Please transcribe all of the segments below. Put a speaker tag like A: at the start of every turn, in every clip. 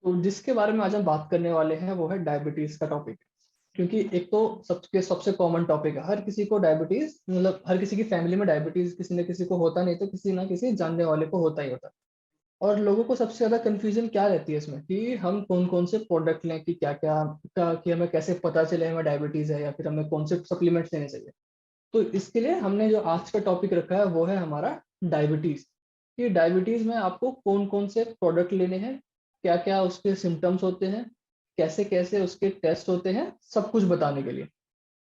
A: तो जिसके बारे में आज हम बात करने वाले हैं वो है डायबिटीज का टॉपिक। क्योंकि एक तो सबके सबसे कॉमन टॉपिक है, हर किसी को डायबिटीज, मतलब हर किसी की फैमिली में डायबिटीज किसी न किसी को होता, नहीं तो किसी ना किसी जानने वाले को होता ही होता। और लोगों को सबसे ज्यादा कंफ्यूजन क्या रहती है इसमें कि हम कौन कौन से प्रोडक्ट लें, कि क्या क्या का, कि हमें कैसे पता चले हमें डायबिटीज है, या फिर हमें कौन से सप्लीमेंट्स लेने चाहिए। तो इसके लिए हमने जो आज का टॉपिक रखा है वो है हमारा डायबिटीज। कि डायबिटीज में आपको कौन कौन से प्रोडक्ट लेने हैं, क्या क्या उसके सिम्टम्स होते हैं, कैसे कैसे उसके टेस्ट होते हैं, सब कुछ बताने के लिए।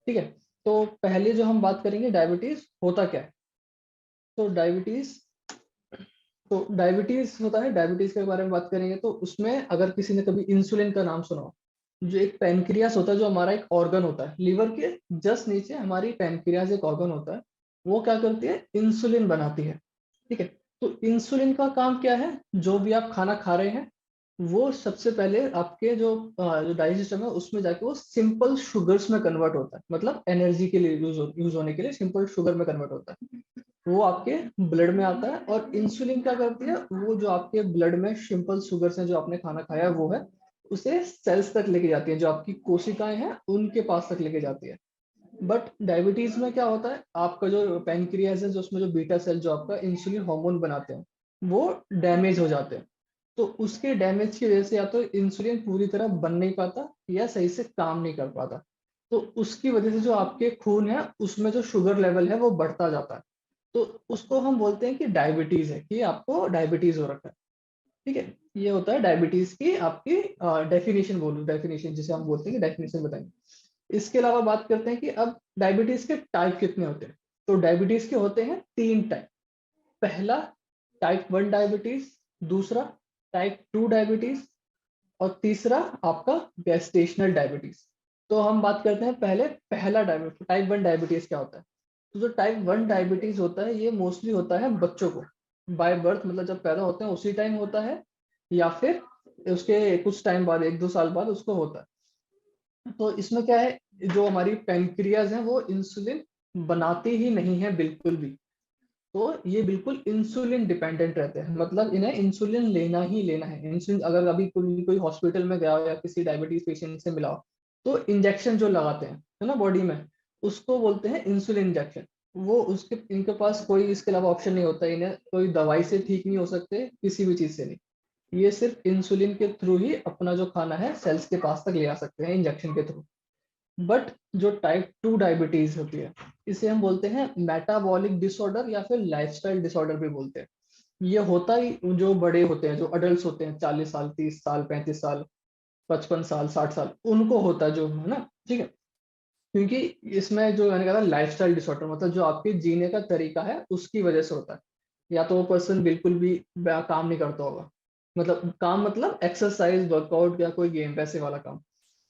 A: ठीक है। तो पहले जो हम बात करेंगे डायबिटीज होता क्या है। तो डायबिटीज होता है, डायबिटीज के बारे में बात करेंगे तो उसमें अगर किसी ने कभी इंसुलिन का नाम सुना हो, जो एक पैनक्रियास होता है, जो हमारा एक ऑर्गन होता है लीवर के जस्ट नीचे, हमारी पैनक्रियास एक ऑर्गन होता है। वो क्या करती है, इंसुलिन बनाती है। ठीक है। तो इंसुलिन का काम क्या है, जो भी आप खाना खा रहे हैं वो सबसे पहले आपके जो डाइजेस्ट सिस्टम है उसमें जाके वो सिंपल शुगर्स में कन्वर्ट होता है, मतलब एनर्जी के लिए यूज होने के लिए सिंपल शुगर में कन्वर्ट होता है। वो आपके ब्लड में आता है, और इंसुलिन क्या करती है, वो जो आपके ब्लड में सिंपल शुगर्स हैं जो आपने खाना खाया है वो है, उसे सेल्स तक लेके जाती है, जो आपकी कोशिकाएं हैं उनके पास तक लेके जाती है। बट डायबिटीज में क्या होता है, आपका जो पैनक्रियाज है, जो उसमें जो बीटा सेल जो आपका इंसुलिन हार्मोन बनाते हैं वो डैमेज हो जाते हैं। तो उसके डैमेज की वजह से या तो इंसुलिन पूरी तरह बन नहीं पाता या सही से काम नहीं कर पाता। तो उसकी वजह से जो आपके खून है उसमें जो शुगर लेवल है वो बढ़ता जाता है। तो उसको हम बोलते हैं कि डायबिटीज है, कि आपको डायबिटीज हो रखा है। ठीक है। ये होता है डायबिटीज की आपकी डेफिनेशन, बोलूँ डेफिनेशन जिसे हम बोलते हैं कि डेफिनेशन बताएंगे। इसके अलावा बात करते हैं कि अब डायबिटीज के टाइप कितने होते हैं। तो डायबिटीज के होते हैं 3 टाइप। पहला टाइप 1 डायबिटीज, दूसरा टाइप 2 डायबिटीज, और तीसरा आपका गेस्टेशनल डायबिटीज। तो हम बात करते हैं पहले पहला डायबिटीज, टाइप 1 डायबिटीज क्या होता है। तो जो टाइप 1 डायबिटीज होता है ये मोस्टली होता है बच्चों को, बाय बर्थ, मतलब जब पैदा होते हैं उसी टाइम होता है, या फिर उसके कुछ टाइम बाद, 1-2 साल बाद उसको होता है। तो इसमें क्या है, जो हमारी पैनक्रियाज है वो इंसुलिन बनाती ही नहीं है बिल्कुल भी। तो ये बिल्कुल इंसुलिन डिपेंडेंट रहते हैं, मतलब इन्हें इंसुलिन लेना ही लेना है। इंसुलिन अगर अभी कोई कोई हॉस्पिटल में गया हो या किसी डायबिटीज पेशेंट से मिला हो, तो इंजेक्शन जो लगाते हैं है ना बॉडी में, उसको बोलते हैं इंसुलिन इंजेक्शन। वो उसके इनके पास कोई इसके अलावा ऑप्शन नहीं होता, इन्हें कोई दवाई से ठीक नहीं हो सकते, किसी भी चीज से नहीं। ये सिर्फ इंसुलिन के थ्रू ही अपना जो खाना है सेल्स के पास तक ले आ सकते हैं, इंजेक्शन के थ्रू। बट जो टाइप 2 डायबिटीज होती है, इसे हम बोलते हैं मेटाबॉलिक डिसऑर्डर या फिर लाइफस्टाइल डिसऑर्डर भी बोलते हैं। ये होता ही जो बड़े होते हैं, जो अडल्ट होते हैं, 40 साल, 30 साल, 35 साल, 55 साल, 60 साल, उनको होता है जो, है ना। ठीक है। क्योंकि इसमें जो मैंने कहा लाइफस्टाइल डिसऑर्डर, मतलब जो आपके जीने का तरीका है उसकी वजह से होता है। या तो वो पर्सन बिल्कुल भी काम नहीं करता होगा, मतलब काम मतलब एक्सरसाइज, वर्कआउट या कोई गेम, वैसे वाला काम।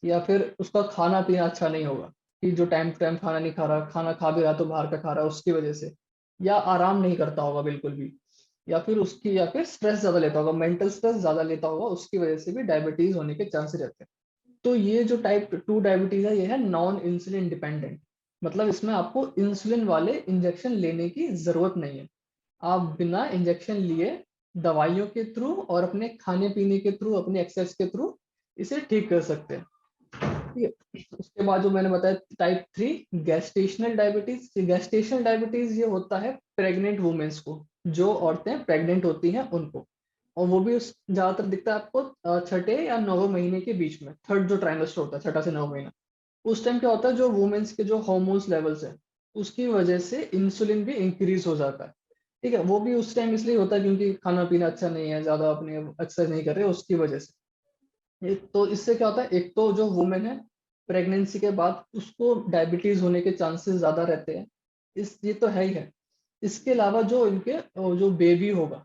A: या फिर उसका खाना पीना अच्छा नहीं होगा, कि जो टाइम टू टाइम खाना नहीं खा रहा, खाना खा भी रहा तो बाहर का खा रहा है उसकी वजह से। या आराम नहीं करता होगा बिल्कुल भी, या फिर स्ट्रेस ज्यादा लेता होगा, मेंटल स्ट्रेस ज्यादा लेता होगा, उसकी वजह से भी डायबिटीज होने के चांसेस रहते हैं। तो ये जो टाइप 2 डायबिटीज है ये है नॉन इंसुलिन डिपेंडेंट, मतलब इसमें आपको इंसुलिन वाले इंजेक्शन लेने की जरूरत नहीं है। आप बिना इंजेक्शन लिए दवाइयों के थ्रू और अपने खाने पीने के थ्रू, अपने एक्सरसाइज के थ्रू इसे ठीक कर सकते हैं। ठीक है। उसके बाद जो मैंने बताया type 3 gestational diabetes. Gestational diabetes ये होता है प्रेग्नेंट वुमेन्स को, जो औरतें प्रेग्नेंट होती हैं उनको। और वो भी ज्यादातर दिखता है आपको छठे या 9वें महीने के बीच में, थर्ड जो ट्राइमेस्टर होता है, छठा से 9वां महीना। उस टाइम क्या होता है, जो वुमेन्स के जो हार्मोन्स लेवल्स है उसकी वजह से इंसुलिन भी इंक्रीज हो जाता है। ठीक है। वो भी उस टाइम इसलिए होता है क्योंकि खाना पीना अच्छा नहीं है, ज्यादा अपने एक्सरसाइज नहीं कर रहे उसकी वजह से। तो इससे क्या होता है, एक तो जो वुमेन है प्रेगनेंसी के बाद उसको डायबिटीज होने के चांसेस ज्यादा रहते हैं, इस ये तो है ही है। इसके अलावा जो इनके जो बेबी होगा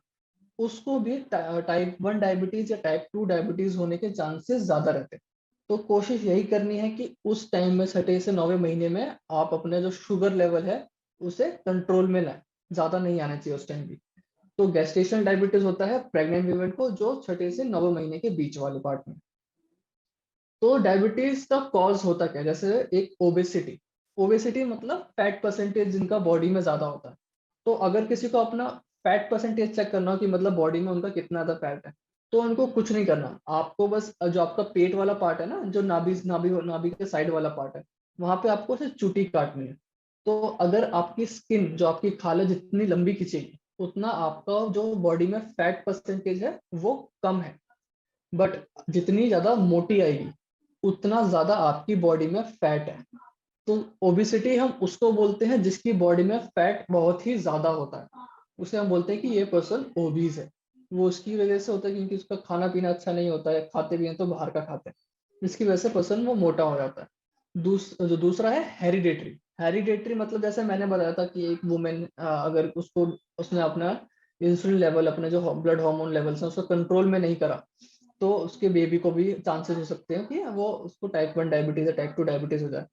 A: उसको भी टाइप 1 डायबिटीज या टाइप 2 डायबिटीज होने के चांसेस ज्यादा रहते हैं। तो कोशिश यही करनी है कि उस टाइम में, छठे से 9वें महीने में, आप अपने जो शुगर लेवल है उसे कंट्रोल में लाएं। ज्यादा नहीं आना चाहिए उस टाइम भी। तो गैस्ट्रेशनल डायबिटीज होता है प्रेग्नेंट वीमेन को, जो छठे से 9वें महीने के बीच वाले पार्ट में। तो डायबिटीज का कॉज होता क्या है, जैसे एक ओबेसिटी। ओबेसिटी मतलब फैट परसेंटेज जिनका बॉडी में ज्यादा होता है। तो अगर किसी को अपना फैट परसेंटेज चेक करना हो कि मतलब बॉडी में उनका कितना ज्यादा फैट है, तो उनको कुछ नहीं करना, आपको बस जो आपका पेट वाला पार्ट है ना, जो नाभि नाभि नाभि के साइड वाला पार्ट है, वहां पे आपको सिर्फ चुटी काटनी है। तो अगर आपकी स्किन, जो आपकी खाल है, जितनी लंबी खींचेगी उतना आपका जो बॉडी में फैट परसेंटेज है वो कम है। बट जितनी ज्यादा मोटी आएगी उतना ज्यादा आपकी बॉडी में फैट है। तो ओबिसिटी हम उसको बोलते हैं जिसकी बॉडी में फैट बहुत ही ज्यादा होता है, उसे हम बोलते हैं कि ये पर्सन ओबीज है। वो उसकी वजह से होता है क्योंकि उसका खाना पीना अच्छा नहीं होता है, खाते भी हैं तो बाहर का खाते हैं, इसकी वजह से पर्सन वो मोटा हो जाता है। जो दूसरा है हेरिडेटरी। हेरिडेटरी मतलब जैसे मैंने बताया था कि एक वुमेन अगर उसको, उसने अपना इंसुलिन लेवल, अपने जो ब्लड हार्मोन लेवल्स है उसको कंट्रोल में नहीं करा, तो उसके बेबी को भी चांसेस हो सकते हैं कि वो उसको टाइप 1 डायबिटीज या टाइप 2 डायबिटीज हो जाए।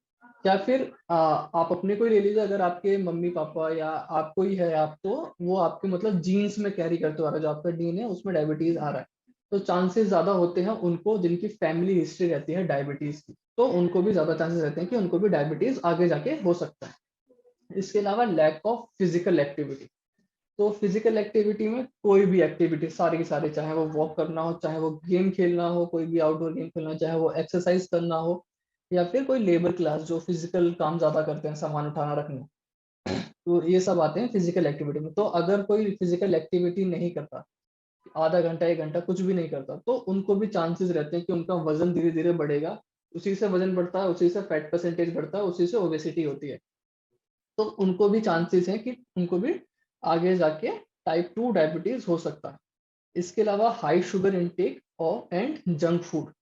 A: या फिर आप अपने को ही ले लीजिए, अगर आपके मम्मी पापा या आपको ही है, आप तो वो आपके मतलब जीन्स में कैरी करते आ रहा है, जो आपका डीएनए है उसमें डायबिटीज आ रहा है, तो चांसेस ज्यादा होते हैं उनको, जिनकी फैमिली हिस्ट्री रहती है डायबिटीज की, तो उनको भी ज्यादा चांसेस रहते हैं कि उनको भी डायबिटीज आगे जाके हो सकता है। इसके अलावा लैक ऑफ फिजिकल एक्टिविटी। तो फिजिकल एक्टिविटी में कोई भी एक्टिविटी, सारी की सारी, चाहे वो वॉक करना हो, चाहे वो गेम खेलना हो, कोई भी आउटडोर गेम खेलना हो, चाहे वो एक्सरसाइज करना हो, या फिर कोई लेबर क्लास जो फिजिकल काम ज्यादा करते हैं, सामान उठाना रखना, तो ये सब आते हैं फिजिकल एक्टिविटी में। तो अगर कोई फिजिकल एक्टिविटी नहीं करता, आधा घंटा 1 घंटा कुछ भी नहीं करता, तो उनको भी चांसेस रहते हैं कि उनका वजन धीरे धीरे बढ़ेगा। उसी से वजन बढ़ता है, उसी से फैट परसेंटेज बढ़ता है, उसी से ओबेसिटी होती है। तो उनको भी चांसेस हैं कि उनको भी आगे जाके टाइप 2 डायबिटीज हो सकता है। इसके अलावा हाई शुगर इनटेक और and junk food.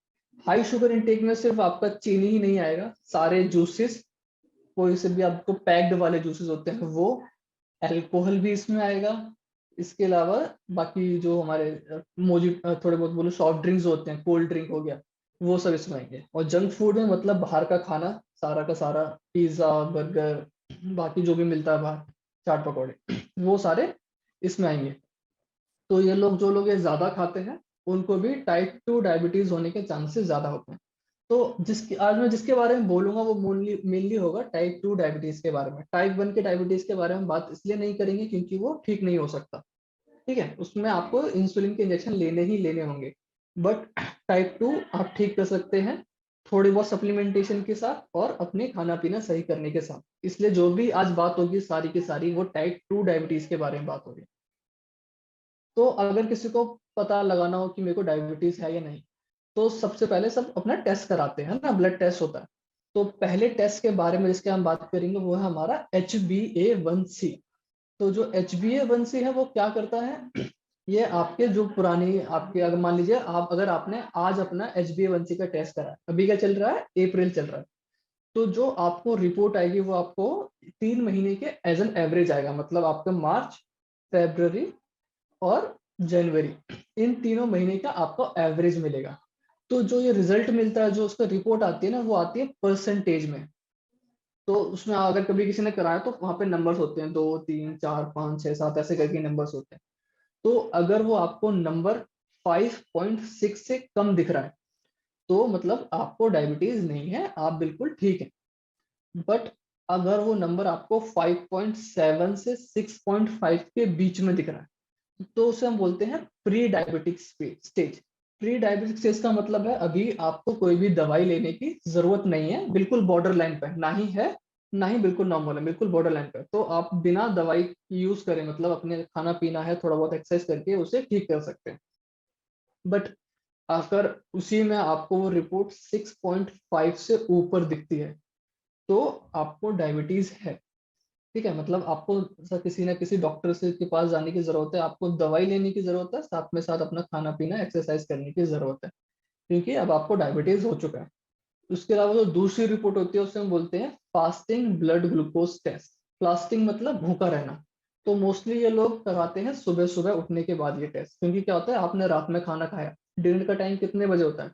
A: High sugar intake में सिर्फ आपका चीनी ही नहीं आएगा, सारे जूसेस, कोई से भी आपको पैक्ड वाले जूसेस होते हैं वो, अल्कोहल भी इसमें आएगा। इसके अलावा बाकी जो हमारे मोजी थोड़े बहुत बोलो सॉफ्ट ड्रिंक्स होते हैं, कोल्ड ड्रिंक हो गया, वो सब इसमें आएंगे। और जंक फूड में मतलब बाहर का खाना, सारा का सारा, पिज्जा, बर्गर, बाकी जो भी मिलता है बाहर, चाट पकौड़े, वो सारे इसमें आएंगे। तो ये लोग, जो लोग ये ज्यादा खाते हैं, उनको भी टाइप 2 डायबिटीज होने के चांसेस ज्यादा होते हैं। तो जिसकी आज मैं जिसके बारे में बोलूंगा वो मेनली मेनली होगा टाइप 2 डायबिटीज के बारे में। टाइप 1 के डायबिटीज के बारे में बात इसलिए नहीं करेंगे क्योंकि वो ठीक नहीं हो सकता, ठीक है, उसमें आपको इंसुलिन के इंजेक्शन लेने ही लेने होंगे। बट टाइप 2 आप ठीक कर सकते हैं थोड़ी बहुत सप्लीमेंटेशन के साथ और अपने खाना पीना सही करने के साथ। इसलिए जो भी आज बात होगी सारी की सारी वो टाइप 2 डायबिटीज के बारे में बात होगी। तो अगर किसी को पता लगाना हो कि मेरे को डायबिटीज है या नहीं, तो सबसे पहले सब अपना टेस्ट कराते हैं ना, ब्लड टेस्ट होता है। तो पहले टेस्ट के बारे में जिसके हम बात करेंगे वो है हमारा HbA1c। तो जो HbA1c है वो क्या करता है, ये आपके जो पुरानी आपके, अगर मान लीजिए आप, अगर आपने आज अपना HbA1c का टेस्ट करा, अभी क्या चल रहा है, अप्रैल चल रहा है, तो जो आपको रिपोर्ट आएगी वो आपको 3 महीने के एज एन एवरेज आएगा, मतलब आपका मार्च, फेब्रवरी और जनवरी, इन तीनों महीने का आपको एवरेज मिलेगा। तो जो ये रिजल्ट मिलता है, जो उसका रिपोर्ट आती है ना, वो आती है परसेंटेज में। तो उसमें अगर कभी किसी ने कराया तो वहां पे नंबर्स होते हैं, 2 3 4 5 6 7 ऐसे करके नंबर्स होते हैं। तो अगर वो आपको नंबर 5.6 से कम दिख रहा है, तो मतलब आपको डायबिटीज नहीं है, आप बिल्कुल ठीक है। बट अगर वो नंबर आपको 5.7 से 6.5 के बीच में दिख रहा है, तो उसे हम बोलते हैं pre diabetic stage. Pre diabetic stage का मतलब है अभी आपको कोई भी दवाई लेने की जरूरत नहीं है, बिल्कुल बॉर्डर लाइन पे ना ही है, ना ही बिल्कुल नॉर्मल है, बिल्कुल बॉर्डर लाइन पे, तो आप बिना दवाई यूज करें, मतलब अपने खाना पीना है, थोड़ा बहुत एक्सरसाइज करके उसे ठीक कर सकते हैं। बट अगर उसी में आपको वो रिपोर्ट 6.5 से ऊपर दिखती है, तो आपको डायबिटीज है। ठीक है, मतलब आपको किसी ना किसी डॉक्टर से के पास जाने की जरूरत है, आपको दवाई लेने की जरूरत है, साथ में साथ अपना खाना पीना एक्सरसाइज करने की जरूरत है, क्योंकि अब आपको डायबिटीज हो चुका है। उसके अलावा जो दूसरी रिपोर्ट होती है उसे हम बोलते हैं fasting blood glucose test. Fasting मतलब भूखा रहना। तो मोस्टली ये लोग करवाते हैं सुबह सुबह उठने के बाद ये टेस्ट, क्योंकि क्या होता है, आपने रात में खाना खाया, डिनर का टाइम कितने बजे होता है,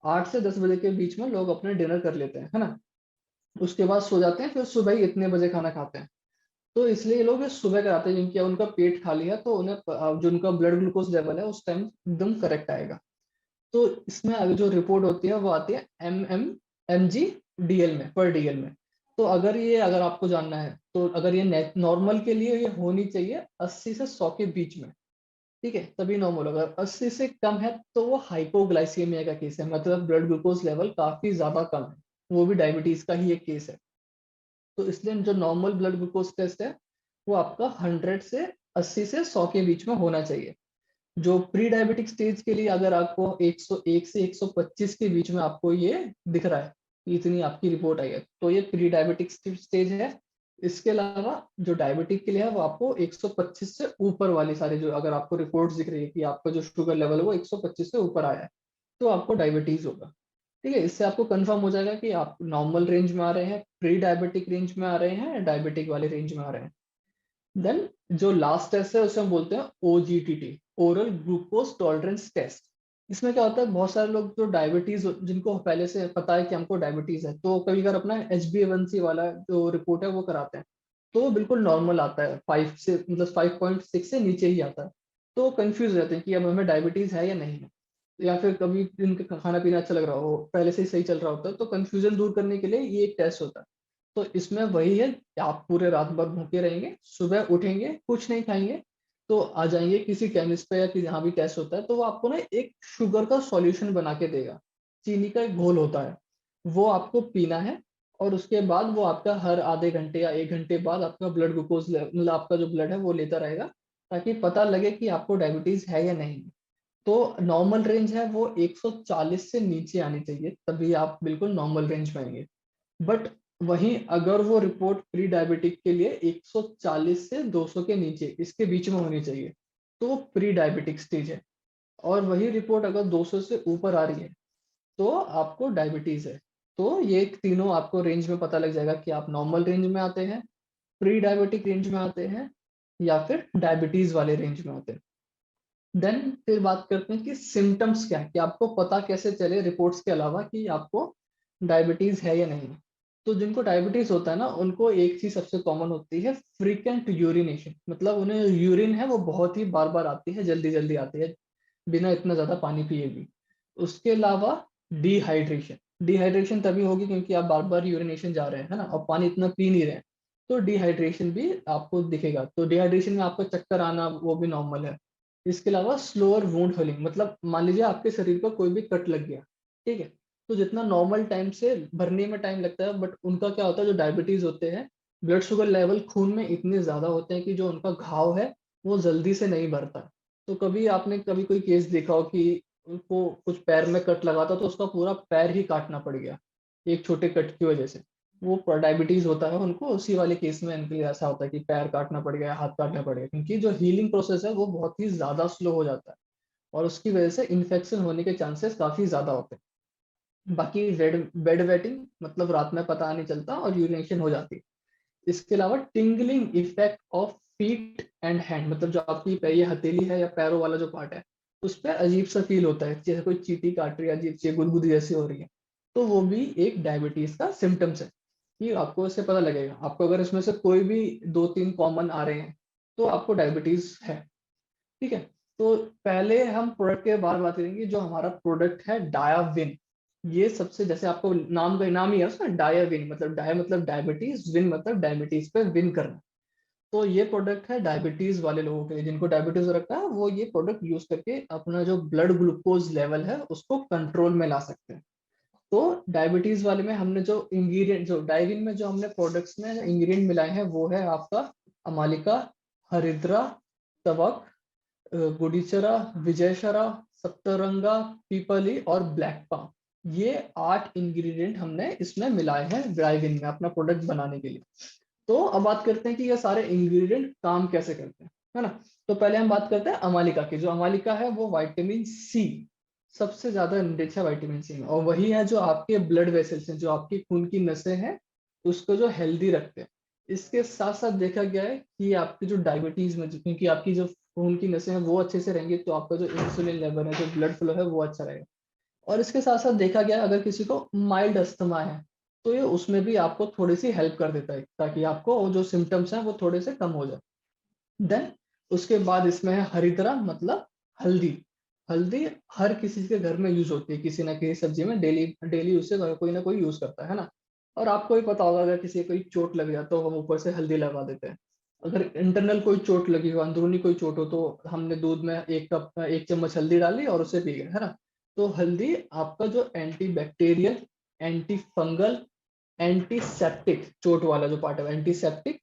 A: 8 से 10 बजे के बीच में लोग अपने डिनर कर लेते हैं, है ना, उसके बाद सो जाते हैं, फिर सुबह ही इतने बजे खाना खाते हैं। तो इसलिए ये लोग ये सुबह कराते हैं, क्योंकि उनका पेट खाली है, तो उन्हें जो उनका ब्लड ग्लूकोज लेवल है उस टाइम एकदम करेक्ट आएगा। तो इसमें अगर जो रिपोर्ट होती है वो आती है MG DL में, पर DL में। तो अगर आपको जानना है, तो अगर ये नॉर्मल के लिए ये होनी चाहिए 80 से 100 के बीच में। ठीक है, तभी नॉर्मल होगा। 80 से कम है तो वो हाइपोग्लाइसीमिया का केस है, मतलब ब्लड ग्लूकोज लेवल काफी ज्यादा कम है, वो भी डायबिटीज का ही एक केस है। तो इसलिए जो नॉर्मल ब्लड ग्लूकोज टेस्ट है वो आपका 100 से 80 से 100 के बीच में होना चाहिए। जो प्री डायबिटिक स्टेज के लिए अगर आपको 101 से 125 के बीच में आपको ये दिख रहा है, इतनी आपकी रिपोर्ट आई है, तो ये प्री डायबिटिक स्टेज है। इसके अलावा जो डायबिटिक के लिए है वो आपको 125 से ऊपर वाली सारी, जो अगर आपको रिपोर्ट दिख रही है कि आपका जो शुगर लेवल है वो 125 से ऊपर आया है, तो आपको डायबिटीज होगा। ठीक है, इससे आपको कंफर्म हो जाएगा कि आप नॉर्मल रेंज में आ रहे हैं, प्री डायबिटिक रेंज में आ रहे हैं, डायबिटिक वाले रेंज में आ रहे हैं। देन जो लास्ट टेस्ट है उसे हम बोलते हैं OGTT, oral glucose tolerance test. इसमें क्या होता है, बहुत सारे लोग जो डायबिटीज, जिनको पहले से पता है कि हमको डायबिटीज है, तो कभी कभी अपना HbA1c वाला जो रिपोर्ट है वो कराते हैं, तो वो बिल्कुल नॉर्मल आता है, 5 से मतलब 5.6 से नीचे ही आता है। तो कंफ्यूज रहते हैं कि अब हमें डायबिटीज है या नहीं है, या फिर कभी इनका खाना पीना अच्छा लग रहा हो, पहले से ही सही चल रहा होता है, तो कंफ्यूजन दूर करने के लिए ये एक टेस्ट होता है। तो इसमें वही है कि आप पूरे रात भर भूखे रहेंगे, सुबह उठेंगे, कुछ नहीं खाएंगे, तो आ जाएंगे किसी केमिस्ट पे या कि जहाँ भी टेस्ट होता है, तो वो आपको ना एक शुगर का सॉल्यूशन बना के देगा, चीनी का एक घोल होता है, वो आपको पीना है। और उसके बाद वो आपका हर आधे घंटे या 1 घंटे बाद आपका ब्लड ग्लूकोज मतलब आपका जो ब्लड है वो लेता रहेगा, ताकि पता लगे कि आपको डायबिटीज है या नहीं। तो नॉर्मल रेंज है वो 140 से नीचे आनी चाहिए, तभी आप बिल्कुल नॉर्मल रेंज में आएंगे। बट वहीं अगर वो रिपोर्ट प्री डायबिटिक के लिए 140 से 200 के नीचे, इसके बीच में होनी चाहिए, तो प्री डायबिटिक स्टेज है। और वही रिपोर्ट अगर 200 से ऊपर आ रही है तो आपको डायबिटीज है। तो ये तीनों आपको रेंज में पता लग जाएगा कि आप नॉर्मल रेंज में आते हैं, प्री डायबिटिक रेंज में आते हैं, या फिर डायबिटीज वाले रेंज में आते हैं। देन फिर बात करते हैं कि सिम्टम्स क्या है, कि आपको पता कैसे चले रिपोर्ट्स के अलावा कि आपको डायबिटीज है या नहीं। तो जिनको डायबिटीज होता है ना, उनको एक चीज सबसे कॉमन होती है, फ्रीक्वेंट यूरिनेशन, मतलब उन्हें यूरिन है वो बहुत ही बार बार आती है, जल्दी जल्दी आती है, बिना इतना ज्यादा पानी पिए भी। उसके अलावा डिहाइड्रेशन, डिहाइड्रेशन तभी होगी क्योंकि आप बार बार यूरिनेशन जा रहे हैं, है ना, और पानी इतना पी नहीं रहे हैं, तो डिहाइड्रेशन भी आपको दिखेगा। तो डिहाइड्रेशन में आपको चक्कर आना वो भी नॉर्मल है। इसके अलावा स्लोअर वुंड हीलिंग, मतलब मान लीजिए आपके शरीर पर कोई भी कट लग गया, ठीक है, तो जितना नॉर्मल टाइम से भरने में टाइम लगता है, बट उनका क्या होता है, जो डायबिटीज होते हैं, ब्लड शुगर लेवल खून में इतने ज्यादा होते हैं कि जो उनका घाव है वो जल्दी से नहीं भरता। तो कभी आपने कभी कोई केस देखा हो कि उनको कुछ पैर में कट लगा था तो उसका पूरा पैर ही काटना पड़ गया एक छोटे कट की वजह से, वो डायबिटीज होता है उनको, उसी वाले केस में इनके लिए ऐसा होता है कि पैर काटना पड़ गया, हाथ काटना पड़ गया, क्योंकि जो हीलिंग प्रोसेस है वो बहुत ही ज्यादा स्लो हो जाता है, और उसकी वजह से इन्फेक्शन होने के चांसेस काफी ज्यादा होते हैं। बाकी बेड वेटिंग, मतलब रात में पता नहीं चलता और यूरिनेशन हो जाती है। इसके अलावा tingling effect of feet and hand, मतलब जो आपकी ये हथेली है या पैरों वाला जो पार्ट है, उस पर अजीब सा फील होता है, जैसे कोई चींटी काट रही है, अजीब सी गुदगुदी जैसी हो रही है, तो वो भी एक डायबिटीज का सिम्टम्स है, कि आपको इससे पता लगेगा। आपको अगर इसमें से कोई भी 2-3 कॉमन आ रहे हैं तो आपको डायबिटीज है। ठीक है, तो पहले हम प्रोडक्ट के बारे में बात करेंगे। जो हमारा प्रोडक्ट है डायाविन, ये सबसे, जैसे आपको नाम का नाम ही है उसका, डायाविन, मतलब डाया मतलब डायबिटीज, विन मतलब डायबिटीज पे विन करना। तो ये प्रोडक्ट है डायबिटीज वाले लोगों के लिए, जिनको डायबिटीज हो रखा है, वो ये प्रोडक्ट यूज करके अपना जो ब्लड ग्लूकोज लेवल है उसको कंट्रोल में ला सकते हैं। तो डायबिटीज वाले में हमने जो इंग्रेडिएंट, जो डायविन में जो हमने प्रोडक्ट्स में इंग्रेडिएंट मिलाए हैं वो है आपका अमालिका, हरिद्रा, तवक, गुडीचरा, विजयशरा, सप्तरंगा, पीपली और ब्लैक पाम। ये 8 इंग्रेडिएंट हमने इसमें मिलाए हैं ड्राइविन में अपना प्रोडक्ट बनाने के लिए। तो अब बात करते हैं कि ये सारे इंग्रेडिएंट काम कैसे करते हैं, है ना। तो पहले हम बात करते हैं अमालिका की। जो अमालिका है वो विटामिन सी, सबसे ज्यादा रिच है विटामिन सी में, और वही है जो आपके ब्लड वेसल्स हैं, जो आपकी खून की नसें हैं, उसको जो हेल्दी रखते हैं। इसके साथ साथ देखा गया है कि आपकी जो डायबिटीज में क्योंकि आपकी जो खून की नसें हैं वो अच्छे से रहेंगी, तो आपका जो इंसुलिन लेवल है, जो ब्लड फ्लो है वो अच्छा रहेगा। और इसके साथ साथ देखा गया अगर किसी को माइल्ड अस्थमा है तो ये उसमें भी आपको थोड़ी सी हेल्प कर देता है, ताकि आपको वो जो सिम्टम्स हैं वो थोड़े से कम हो जाए। देन उसके बाद इसमें है हरिद्रा, मतलब हल्दी। हल्दी हर किसी के घर में यूज होती है, किसी ना किसी सब्जी में डेली डेली उससे कोई ना कोई यूज करता है ना। और आपको भी पता होगा अगर किसी को कोई चोट लग जाए तो हम ऊपर से हल्दी लगा देते हैं। अगर इंटरनल कोई चोट लगी हो, अंदरूनी कोई चोट हो, तो हमने दूध में 1 चम्मच हल्दी डाली और उसे पी गए, है ना। तो हल्दी आपका जो anti bacterial, anti fungal, antiseptic, चोट वाला जो पार्ट है एंटीसेप्टिक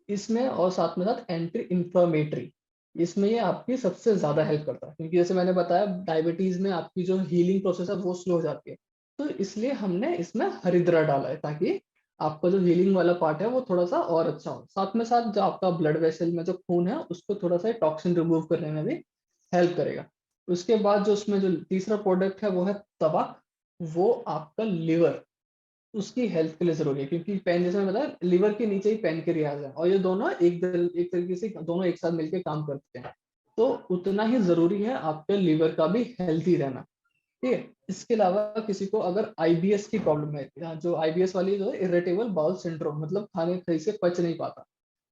A: इसमें, और साथ में साथ एंटी इंफ्लेमेटरी, इसमें ये आपकी सबसे ज्यादा हेल्प करता है। क्योंकि जैसे मैंने बताया डायबिटीज में आपकी जो हीलिंग प्रोसेस है वो स्लो हो जाती है, तो इसलिए हमने इसमें हरिद्रा डाला है, ताकि आपका जो हीलिंग वाला पार्ट है वो थोड़ा सा और अच्छा हो। साथ में साथ जो आपका ब्लड वेसल में जो खून है उसको थोड़ा सा टॉक्सिन रिमूव करने में भी हेल्प करेगा। उसके बाद जो उसमें जो तीसरा प्रोडक्ट है वो है तवक। वो आपका लिवर, उसकी हेल्थ के लिए जरूरी है, क्योंकि पेन, जैसे मैंने बताया, लिवर के नीचे ही पेनक्रियाज है और ये दोनों एक तरीके से दोनों एक साथ मिलकर काम करते हैं। तो उतना ही जरूरी है आपके लिवर का भी हेल्थी रहना। ठीक है। इसके अलावा किसी को अगर आईबीएस की प्रॉब्लम है, जो आईबीएस वाली जो है इरिटेबल बाउल सिंड्रोम, मतलब खाने सही से पच नहीं पाता,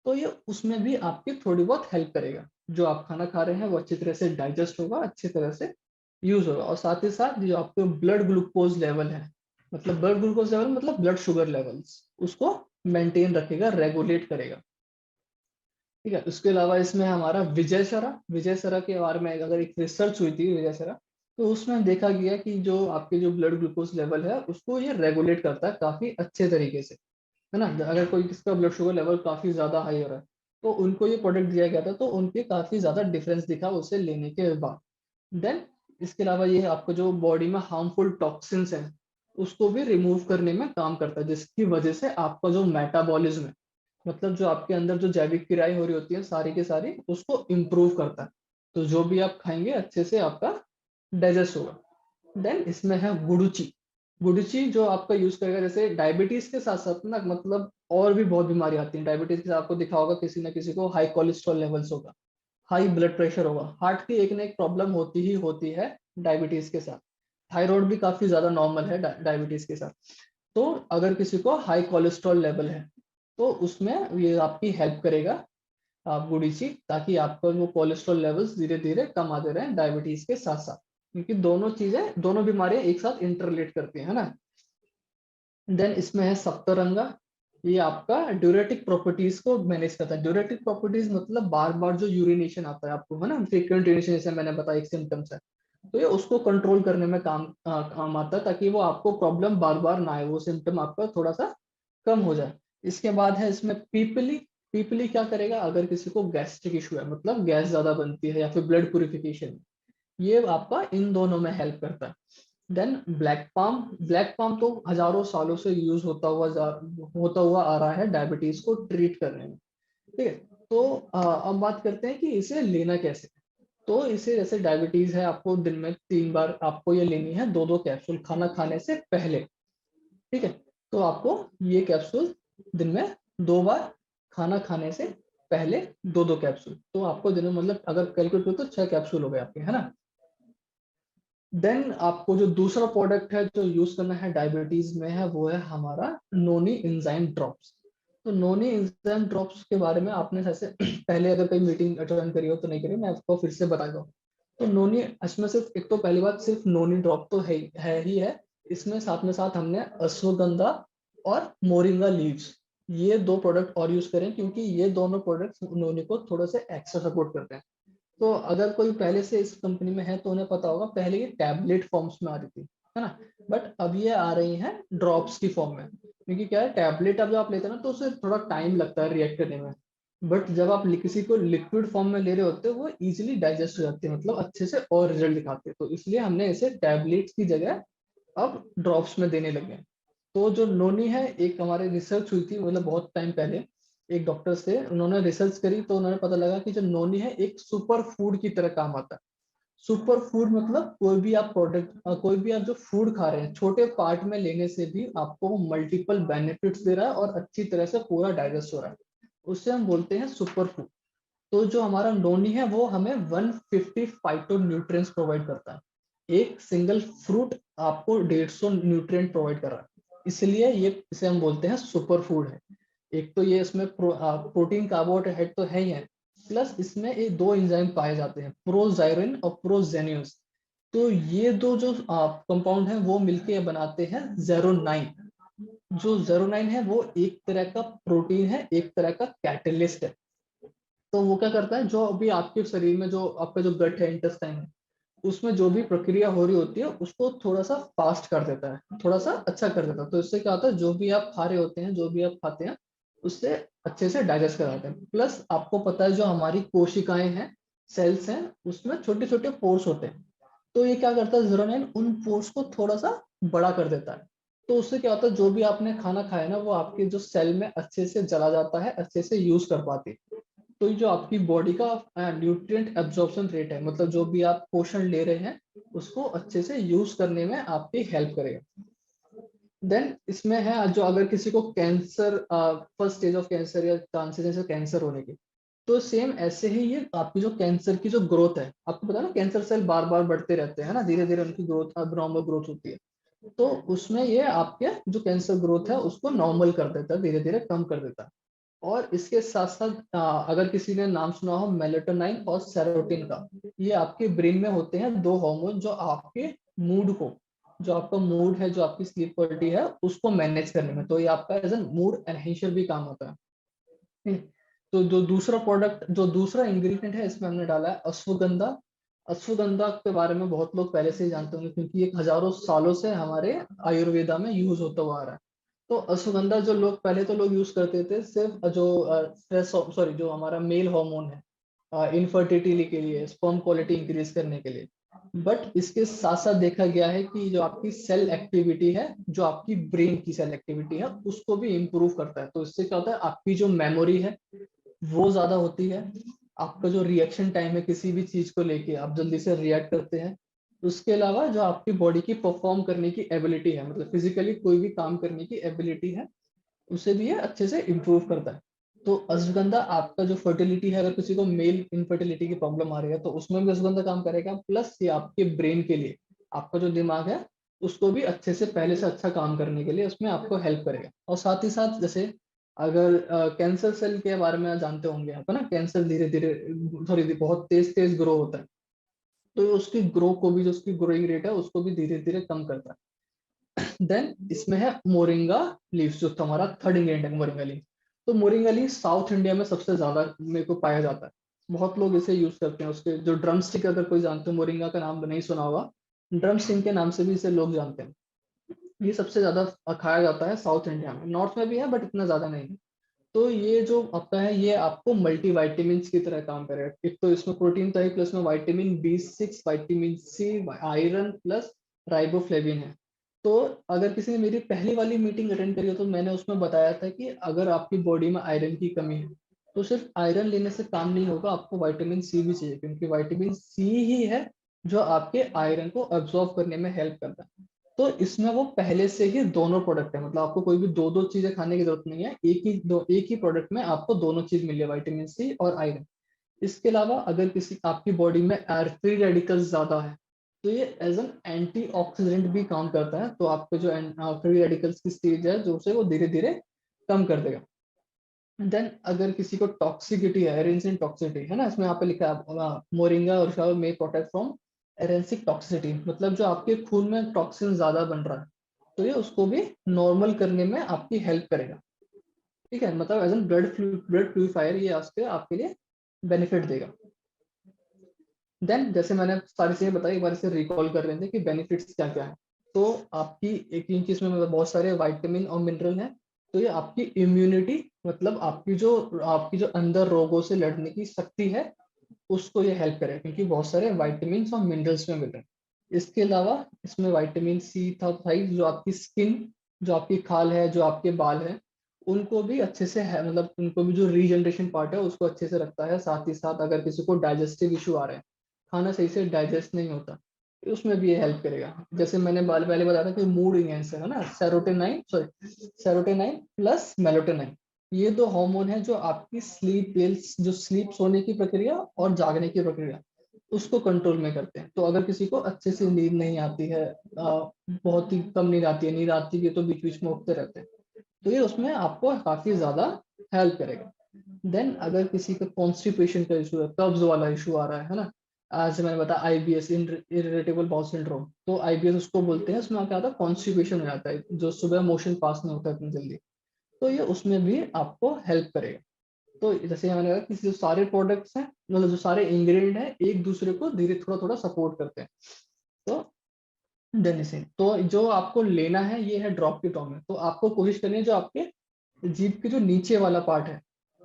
A: तो ये उसमें भी आपकी थोड़ी बहुत हेल्प करेगा। जो आप खाना खा रहे हैं वो अच्छी तरह से डाइजेस्ट होगा, अच्छी तरह से यूज होगा। और साथ ही साथ जो आपके ब्लड ग्लूकोज लेवल है, मतलब ब्लड ग्लूकोज लेवल मतलब ब्लड शुगर लेवल्स, उसको मेंटेन रखेगा, रेगुलेट करेगा। ठीक है। उसके अलावा इसमें हमारा विजय सरा के बारे में अगर एक रिसर्च हुई थी, विजय सरा, तो उसमें देखा गया कि जो आपके जो ब्लड ग्लूकोज लेवल है उसको ये रेगुलेट करता है काफी अच्छे तरीके से, है ना। अगर कोई किसका ब्लड शुगर लेवल काफी ज्यादा हाई हो रहा है, तो उनको ये प्रोडक्ट दिया गया था, तो उनके काफी ज्यादा डिफरेंस दिखा उसे लेने के बाद। देन इसके अलावा ये आपको जो बॉडी में हार्मफुल टॉक्सिन्स हैं उसको भी रिमूव करने में काम करता है, जिसकी वजह से आपका जो मेटाबॉलिज्म है, मतलब जो आपके अंदर जो जैविक क्रियाएं हो रही होती है सारी की सारी, उसको इम्प्रूव करता है। तो जो भी आप खाएंगे अच्छे से आपका डाइजेस्ट होगा। देन इसमें है गुड़ुची। गुड़ुची जो आपका यूज करेगा, जैसे डायबिटीज के साथ साथ ना, मतलब और भी बहुत बीमारी आती है डायबिटीज के साथ। आपको दिखा होगा किसी ना किसी को हाई कोलेस्ट्रॉल लेवल्स होगा, हाई ब्लड प्रेशर होगा, हार्ट की एक ना एक प्रॉब्लम होती ही होती है डायबिटीज के साथ। थायराइड भी काफी ज्यादा नॉर्मल है डायबिटीज के साथ। तो अगर किसी को हाई कोलेस्ट्रॉल लेवल है, तो उसमें ये आपकी हेल्प करेगा, आप गुड़ीची, ताकि आपका वो कोलेस्ट्रॉल लेवल्स धीरे धीरे कम आते रहे डायबिटीज के साथ साथ। क्योंकि दोनों चीजें, दोनों बीमारियां एक साथ इंटरलेट करती है ना। देन इसमें है सप्तरंगा। ये आपका ड्यूरेटिक प्रॉपर्टीज को मैनेज करता है। ड्यूरेटिक प्रॉपर्टीज मतलब बार बार जो यूरिनेशन आता है आपको, है ना, फ्रीक्वेंट यूरिनेशन, जैसे मैंने बताया एक सिम्टम्स है, तो ये उसको कंट्रोल करने में काम आता है, ताकि वो आपको प्रॉब्लम बार बार ना आए, वो सिम्टम आपका थोड़ा सा कम हो जाए। इसके बाद है इसमें पीपली। पीपली क्या करेगा, अगर किसी को गैस्ट्रिक इशू है, मतलब गैस ज्यादा बनती है, या फिर ब्लड प्यूरिफिकेशन, ये आपका इन दोनों में हेल्प करता है। Then black palm. Black palm तो हजारों सालों से यूज होता हुआ आ रहा है डायबिटीज को ट्रीट करने में। ठीक है। तो अब बात करते हैं कि इसे लेना कैसे। तो इसे, जैसे डायबिटीज है, आपको दिन में 3 बार आपको ये लेनी है, 2-2 कैप्सूल खाना खाने से पहले। ठीक है। तो आपको ये कैप्सूल दिन में 2 बार, खाना खाने से पहले 2-2 कैप्सूल, तो आपको दिन में, मतलब अगर कैलकुलेट करो तो 6 कैप्सूल हो गए आपके, है ना। देन आपको जो दूसरा प्रोडक्ट है जो यूज करना है डायबिटीज में है, वो है हमारा नोनी इंजाइम ड्रॉप्स। तो नोनी इंजाइम ड्रॉप्स के बारे में आपने जैसे पहले अगर कोई मीटिंग अटेंड करी हो तो नहीं करी, मैं आपको फिर से बता दूं। तो नोनी, इसमें सिर्फ एक तो पहली बात, सिर्फ नोनी ड्रॉप तो है ही है। इसमें साथ में साथ हमने अश्वगंधा और मोरिंगा लीव्स, ये 2 प्रोडक्ट और यूज करें, क्योंकि ये दोनों प्रोडक्ट्स नोनी को थोड़ा सा एक्स्ट्रा सपोर्ट करते हैं। तो अगर कोई पहले से इस कंपनी में है तो उन्हें पता होगा, पहले ये टैबलेट फॉर्म्स में आ रही थी, है ना। बट अब ये आ रही हैं ड्रॉप्स की फॉर्म में। क्योंकि क्या है, टैबलेट अब जब आप लेते हैं ना तो उसे थोड़ा टाइम लगता है रिएक्ट करने में। बट जब आप किसी को लिक्विड फॉर्म में ले रहे होते हो वो इजीली डाइजेस्ट हो जाती है, मतलब अच्छे से और रिजल्ट दिखाते हैं। तो इसलिए हमने इसे टैबलेट्स की जगह अब ड्रॉप्स में देने लगे हैं। तो जो नोनी है, एक हमारे रिसर्च हुई थी, मतलब बहुत टाइम पहले, एक डॉक्टर से उन्होंने रिसर्च करी, तो उन्होंने पता लगा कि जो नोनी है एक सुपर फूड की तरह काम आता है। सुपर फूड मतलब कोई भी आप प्रोडक्ट, कोई भी आप जो फूड खा रहे हैं, छोटे पार्ट में लेने से भी आपको मल्टीपल बेनिफिट्स दे रहा है और अच्छी तरह से पूरा डाइजेस्ट हो रहा है, उससे हम बोलते हैं सुपर फूड। तो जो हमारा नोनी है वो हमें 150 फाइटो न्यूट्रिएंट्स प्रोवाइड करता है। एक सिंगल फ्रूट आपको 150 न्यूट्रिएंट प्रोवाइड कर रहा है, इसलिए ये, इसे हम बोलते हैं सुपर फूड है। एक तो ये इसमें प्रोटीन, कार्बोहाइड्रेट तो है ही है, प्लस इसमें ये 2 एंजाइम पाए जाते हैं, प्रोजाइरिन और प्रोजेन्यूस। तो ये दो जो कंपाउंड है वो मिलके बनाते हैं जेरोनाइन। जो जेरोनाइन है वो एक तरह का प्रोटीन है, एक तरह का कैटलिस्ट है। तो वो क्या करता है, जो अभी आपके शरीर में जो आपका जो गट है, इंटेस्टाइन है, उसमें जो भी प्रक्रिया हो रही होती है उसको थोड़ा सा फास्ट कर देता है, थोड़ा सा अच्छा कर देता है। तो इससे क्या होता है, जो भी आप खा रहे होते हैं, जो भी आप खाते हैं, उससे अच्छे से डाइजेस्ट कराते हैं। प्लस आपको पता है जो हमारी कोशिकाएं हैं, सेल्स हैं, उसमें छोटे छोटे पोर्स होते हैं। तो ये क्या करता है, ज़ीरोनाइन उन पोर्स को थोड़ा सा बड़ा कर देता है। तो उससे क्या होता है, जो भी आपने खाना खाया ना, वो आपके जो सेल में अच्छे से चला जाता है, अच्छे से यूज कर पाती है। तो ये जो आपकी बॉडी का न्यूट्रिएंट एब्जॉर्प्शन रेट है, मतलब जो भी आप पोषण ले रहे हैं उसको अच्छे से यूज करने में आपकी हेल्प करेगा। देन इसमें है जो अगर किसी को cancer, first stage of cancer या चांसेस है कैंसर होने की, तो सेम ऐसे ही ये आपकी जो कैंसर की जो ग्रोथ है, आपको पता है ना कैंसर सेल बार बार बढ़ते रहते हैं ना, धीरे धीरे उनकी ग्रोथ नॉर्मल ग्रोथ होती है। तो उसमें ये आपके जो कैंसर ग्रोथ है उसको नॉर्मल कर देता है, धीरे धीरे कम कर देता है। और इसके साथ साथ अगर किसी ने नाम सुना हो मेलेटोनाइन और सेरोटिन का, ये आपके ब्रेन में होते हैं दो हार्मोन जो आपके मूड को, जो आपका मूड है, जो आपकी स्लीप क्वालिटी है, उसको मैनेज करने में, तो ये आपका एज एन मूड एनहेंसर भी काम होता है। हम्म। तो जो दूसरा प्रोडक्ट, जो दूसरा इंग्रेडिएंट है इसमें हमने डाला है अश्वगंधा। अश्वगंधा के बारे में बहुत लोग पहले से ही जानते होंगे, क्योंकि ये हजारों सालों से हमारे आयुर्वेदा में यूज होता हुआ आ रहा है। तो अश्वगंधा जो लोग पहले तो लोग यूज करते थे सिर्फ जो स्ट्रेस, सॉरी, जो हमारा मेल हार्मोन है, इनफर्टिलिटी के लिए, स्पर्म क्वालिटी इंक्रीज करने के लिए। बट इसके साथ साथ देखा गया है कि जो आपकी सेल एक्टिविटी है, जो आपकी ब्रेन की सेल एक्टिविटी है, उसको भी इम्प्रूव करता है। तो इससे क्या होता है, आपकी जो मेमोरी है वो ज्यादा होती है, आपका जो रिएक्शन टाइम है किसी भी चीज को लेके, आप जल्दी से रिएक्ट करते हैं। उसके अलावा जो आपकी बॉडी की परफॉर्म करने की एबिलिटी है, मतलब फिजिकली कोई भी काम करने की एबिलिटी है, उसे भी ये अच्छे से इम्प्रूव करता है। तो अश्वगंधा आपका जो फर्टिलिटी है, अगर किसी को मेल इनफर्टिलिटी की प्रॉब्लम आ रही है तो उसमें भी अश्वगंधा काम करेगा। प्लस ये आपके ब्रेन के लिए, आपका जो दिमाग है उसको भी अच्छे से, पहले से अच्छा काम करने के लिए उसमें आपको हेल्प करेगा। और साथ ही साथ जैसे अगर कैंसर सेल के बारे में जानते होंगे आप, है ना, कैंसर धीरे धीरे, सॉरी, बहुत तेज तेज ग्रो होता है। तो ये उसकी ग्रो को भी, जो उसकी ग्रोइंग रेट है उसको भी धीरे धीरे कम करता है। देन इसमें है मोरिंगा लीव्स, जो हमारा थर्ड इंग्रेडिएंट है, मोरिंगा लीव। तो मोरिंगा लीव साउथ इंडिया में सबसे ज्यादा मेरे को पाया जाता है, बहुत लोग इसे यूज करते हैं। उसके जो ड्रम स्टिक, अगर कोई जानते हो, मोरिंगा का नाम नहीं सुना होगा, ड्रम स्टिक के नाम से भी इसे लोग जानते हैं। ये सबसे ज्यादा खाया जाता है साउथ इंडिया में, नॉर्थ में भी है बट इतना ज्यादा नहीं है। तो ये जो आपका है, ये आपको मल्टी वाइटामिन की तरह काम करेगा। एक तो इसमें प्रोटीन तो है, प्लस में vitamin B6, vitamin C, iron plus riboflavin है। तो अगर किसी ने मेरी पहली वाली मीटिंग अटेंड करी हो तो मैंने उसमें बताया था कि अगर आपकी बॉडी में आयरन की कमी है तो सिर्फ आयरन लेने से काम नहीं होगा, आपको विटामिन C भी चाहिए, क्योंकि विटामिन C ही है जो आपके आयरन को एब्जॉर्ब करने में हेल्प करता है। तो इसमें वो पहले से ही दोनों प्रोडक्ट है, मतलब आपको कोई भी दो दो चीजें खाने की जरूरत नहीं है, एक ही प्रोडक्ट में आपको दोनों चीज मिल है, विटामिन C और आयरन। इसके अलावा अगर किसी आपकी बॉडी में फ्री रेडिकल्स ज्यादा है तो ये एज एन एंटीऑक्सीडेंट भी काम करता है। तो आपके जो फ्री रेडिकल्स की स्टेज है जो, उसे वो धीरे धीरे कम कर देगा। देन अगर किसी को टॉक्सिसिटी है, एरेंसिन टॉक्सिसिटी है ना, इसमें यहाँ पे लिखा है मोरिंगा और मे प्रोटेक्ट फ्रॉम एरेंसिक टॉक्सिसिटी, मतलब जो आपके खून में टॉक्सिन ज्यादा बन रहा है, तो ये उसको भी नॉर्मल करने में आपकी हेल्प करेगा। ठीक है, मतलब एज एन ब्लड प्यूरिफायर ये आपके लिए बेनिफिट देगा। देन जैसे मैंने सारी चीजें बताई, एक बार इसे रिकॉल कर रहे थे कि बेनिफिट्स क्या क्या है। तो आपकी एक इन चीज में मतलब बहुत सारे विटामिन और मिनरल हैं। तो ये आपकी इम्यूनिटी, मतलब आपकी जो अंदर रोगों से लड़ने की शक्ति है उसको ये हेल्प करेगा, क्योंकि बहुत सारे विटामिन और मिनरल्स में मिल रहे हैं। इसके अलावा इसमें विटामिन C था, जो आपकी स्किन, जो आपकी खाल है, जो आपके बाल है, उनको भी अच्छे से है, मतलब उनको भी जो रीजनरेशन पार्ट है उसको अच्छे से रखता है। साथ ही साथ अगर किसी को डाइजेस्टिव इशू आ रहे हैं, खाना सही से डाइजेस्ट नहीं होता, तो उसमें भी ये हेल्प करेगा। जैसे मैंने बाल पहले बताया था कि मूड इनहेंसर है ना, सेरोटोनाइन प्लस मेलेटोनाइन, ये दो हार्मोन है जो आपकी स्लीप सोने की प्रक्रिया और जागने की प्रक्रिया उसको कंट्रोल में करते हैं। तो अगर किसी को अच्छे से नींद नहीं आती है, बहुत ही कम नींद आती है, नींद आती है तो बीच बीच में उठते रहते हैं, तो ये उसमें आपको काफी ज्यादा हेल्प करेगा। देन अगर किसी का कॉन्स्टिपेशन का इशू है, कब्ज वाला इशू आ रहा है ना, आज मैंने बताया IBS, इरिटेबल बाउल सिंड्रोम, तो IBS उसको बोलते हैं, उसमें क्या होता है, कॉन्स्टिपेशन हो जाता है, जो सुबह मोशन पास नहीं होता इतनी जल्दी, तो ये उसमें भी आपको हेल्प करेगा। तो जैसे मैंने कहा कि जो सारे प्रोडक्ट्स हैं, मतलब जो सारे इंग्रेडिएंट हैं, एक दूसरे को धीरे थोड़ा थोड़ा सपोर्ट करते हैं। तो डेनिसिन, तो जो आपको लेना है ये है ड्रॉप की फॉर्म में। तो आपको कोशिश करनी है जो आपके जीभ के जो नीचे वाला पार्ट है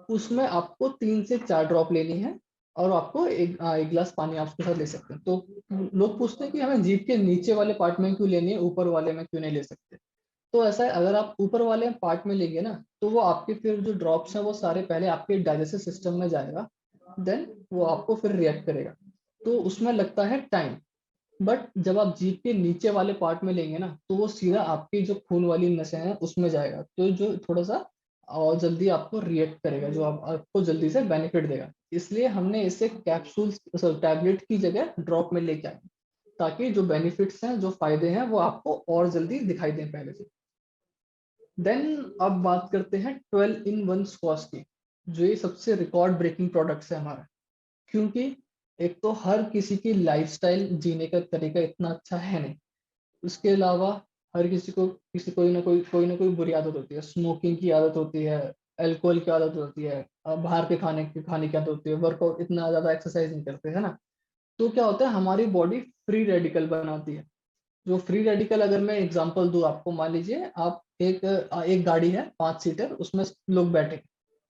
A: उसमें आपको 3 से 4 ड्रॉप लेनी है, और आपको एक गिलास पानी आप उसके साथ ले सकते हैं। तो लोग पूछते हैं कि हमें जीभ के नीचे वाले पार्ट में क्यों लेनी है, ऊपर वाले में क्यों नहीं ले सकते। तो ऐसा है, अगर आप ऊपर वाले पार्ट में लेंगे ना तो वो आपके फिर जो ड्रॉप्स हैं वो सारे पहले आपके डाइजेस्टिव सिस्टम में जाएगा, देन वो आपको फिर रिएक्ट करेगा, तो उसमें लगता है टाइम। बट जब आप जीभ के नीचे वाले पार्ट में लेंगे ना तो वो सीधा आपकी जो खून वाली नसें हैं उसमें जाएगा, तो जो थोड़ा सा और जल्दी आपको रिएक्ट करेगा, जो आपको जल्दी से बेनिफिट देगा। इसलिए हमने इसे कैप्सूल टैबलेट की जगह ड्रॉप में लेके आए, ताकि जो बेनिफिट्स हैं, जो फायदे हैं, वो आपको और जल्दी दिखाई दें पहले से। देन अब बात करते हैं 12 in 1 स्क्वाश की, जो ये सबसे रिकॉर्ड ब्रेकिंग प्रोडक्ट्स है हमारा। क्योंकि एक तो हर किसी की लाइफस्टाइल जीने का तरीका इतना अच्छा है नहीं, उसके अलावा हर किसी को कोई ना कोई बुरी आदत होती है। स्मोकिंग की आदत होती है, अल्कोहल की आदत होती है, बाहर के खाने की आदत होती है, वर्कआउट इतना ज्यादा एक्सरसाइज नहीं करते, है ना। तो क्या होता है, हमारी बॉडी फ्री रेडिकल बनाती है। जो फ्री रेडिकल, अगर मैं एग्जांपल दूं आपको, मान लीजिए आप एक गाड़ी है 5 सीटर, उसमें लोग बैठे,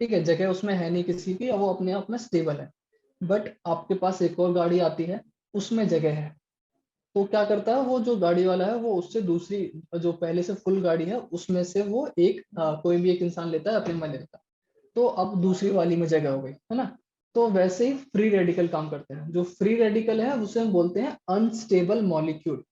A: ठीक है, जगह उसमें है नहीं किसी की और वो अपने आप में स्टेबल है। बट आपके पास एक और गाड़ी आती है, उसमें जगह है, तो क्या करता है वो जो गाड़ी वाला है वो उससे दूसरी, जो पहले से फुल गाड़ी है उसमें से वो कोई भी एक इंसान लेता है, अपने में लेता है, तो अब दूसरी वाली में जगह हो गई, है ना। तो वैसे ही फ्री रेडिकल काम करते हैं। जो फ्री रेडिकल है उसे हम बोलते हैं अनस्टेबल मॉलिक्यूल,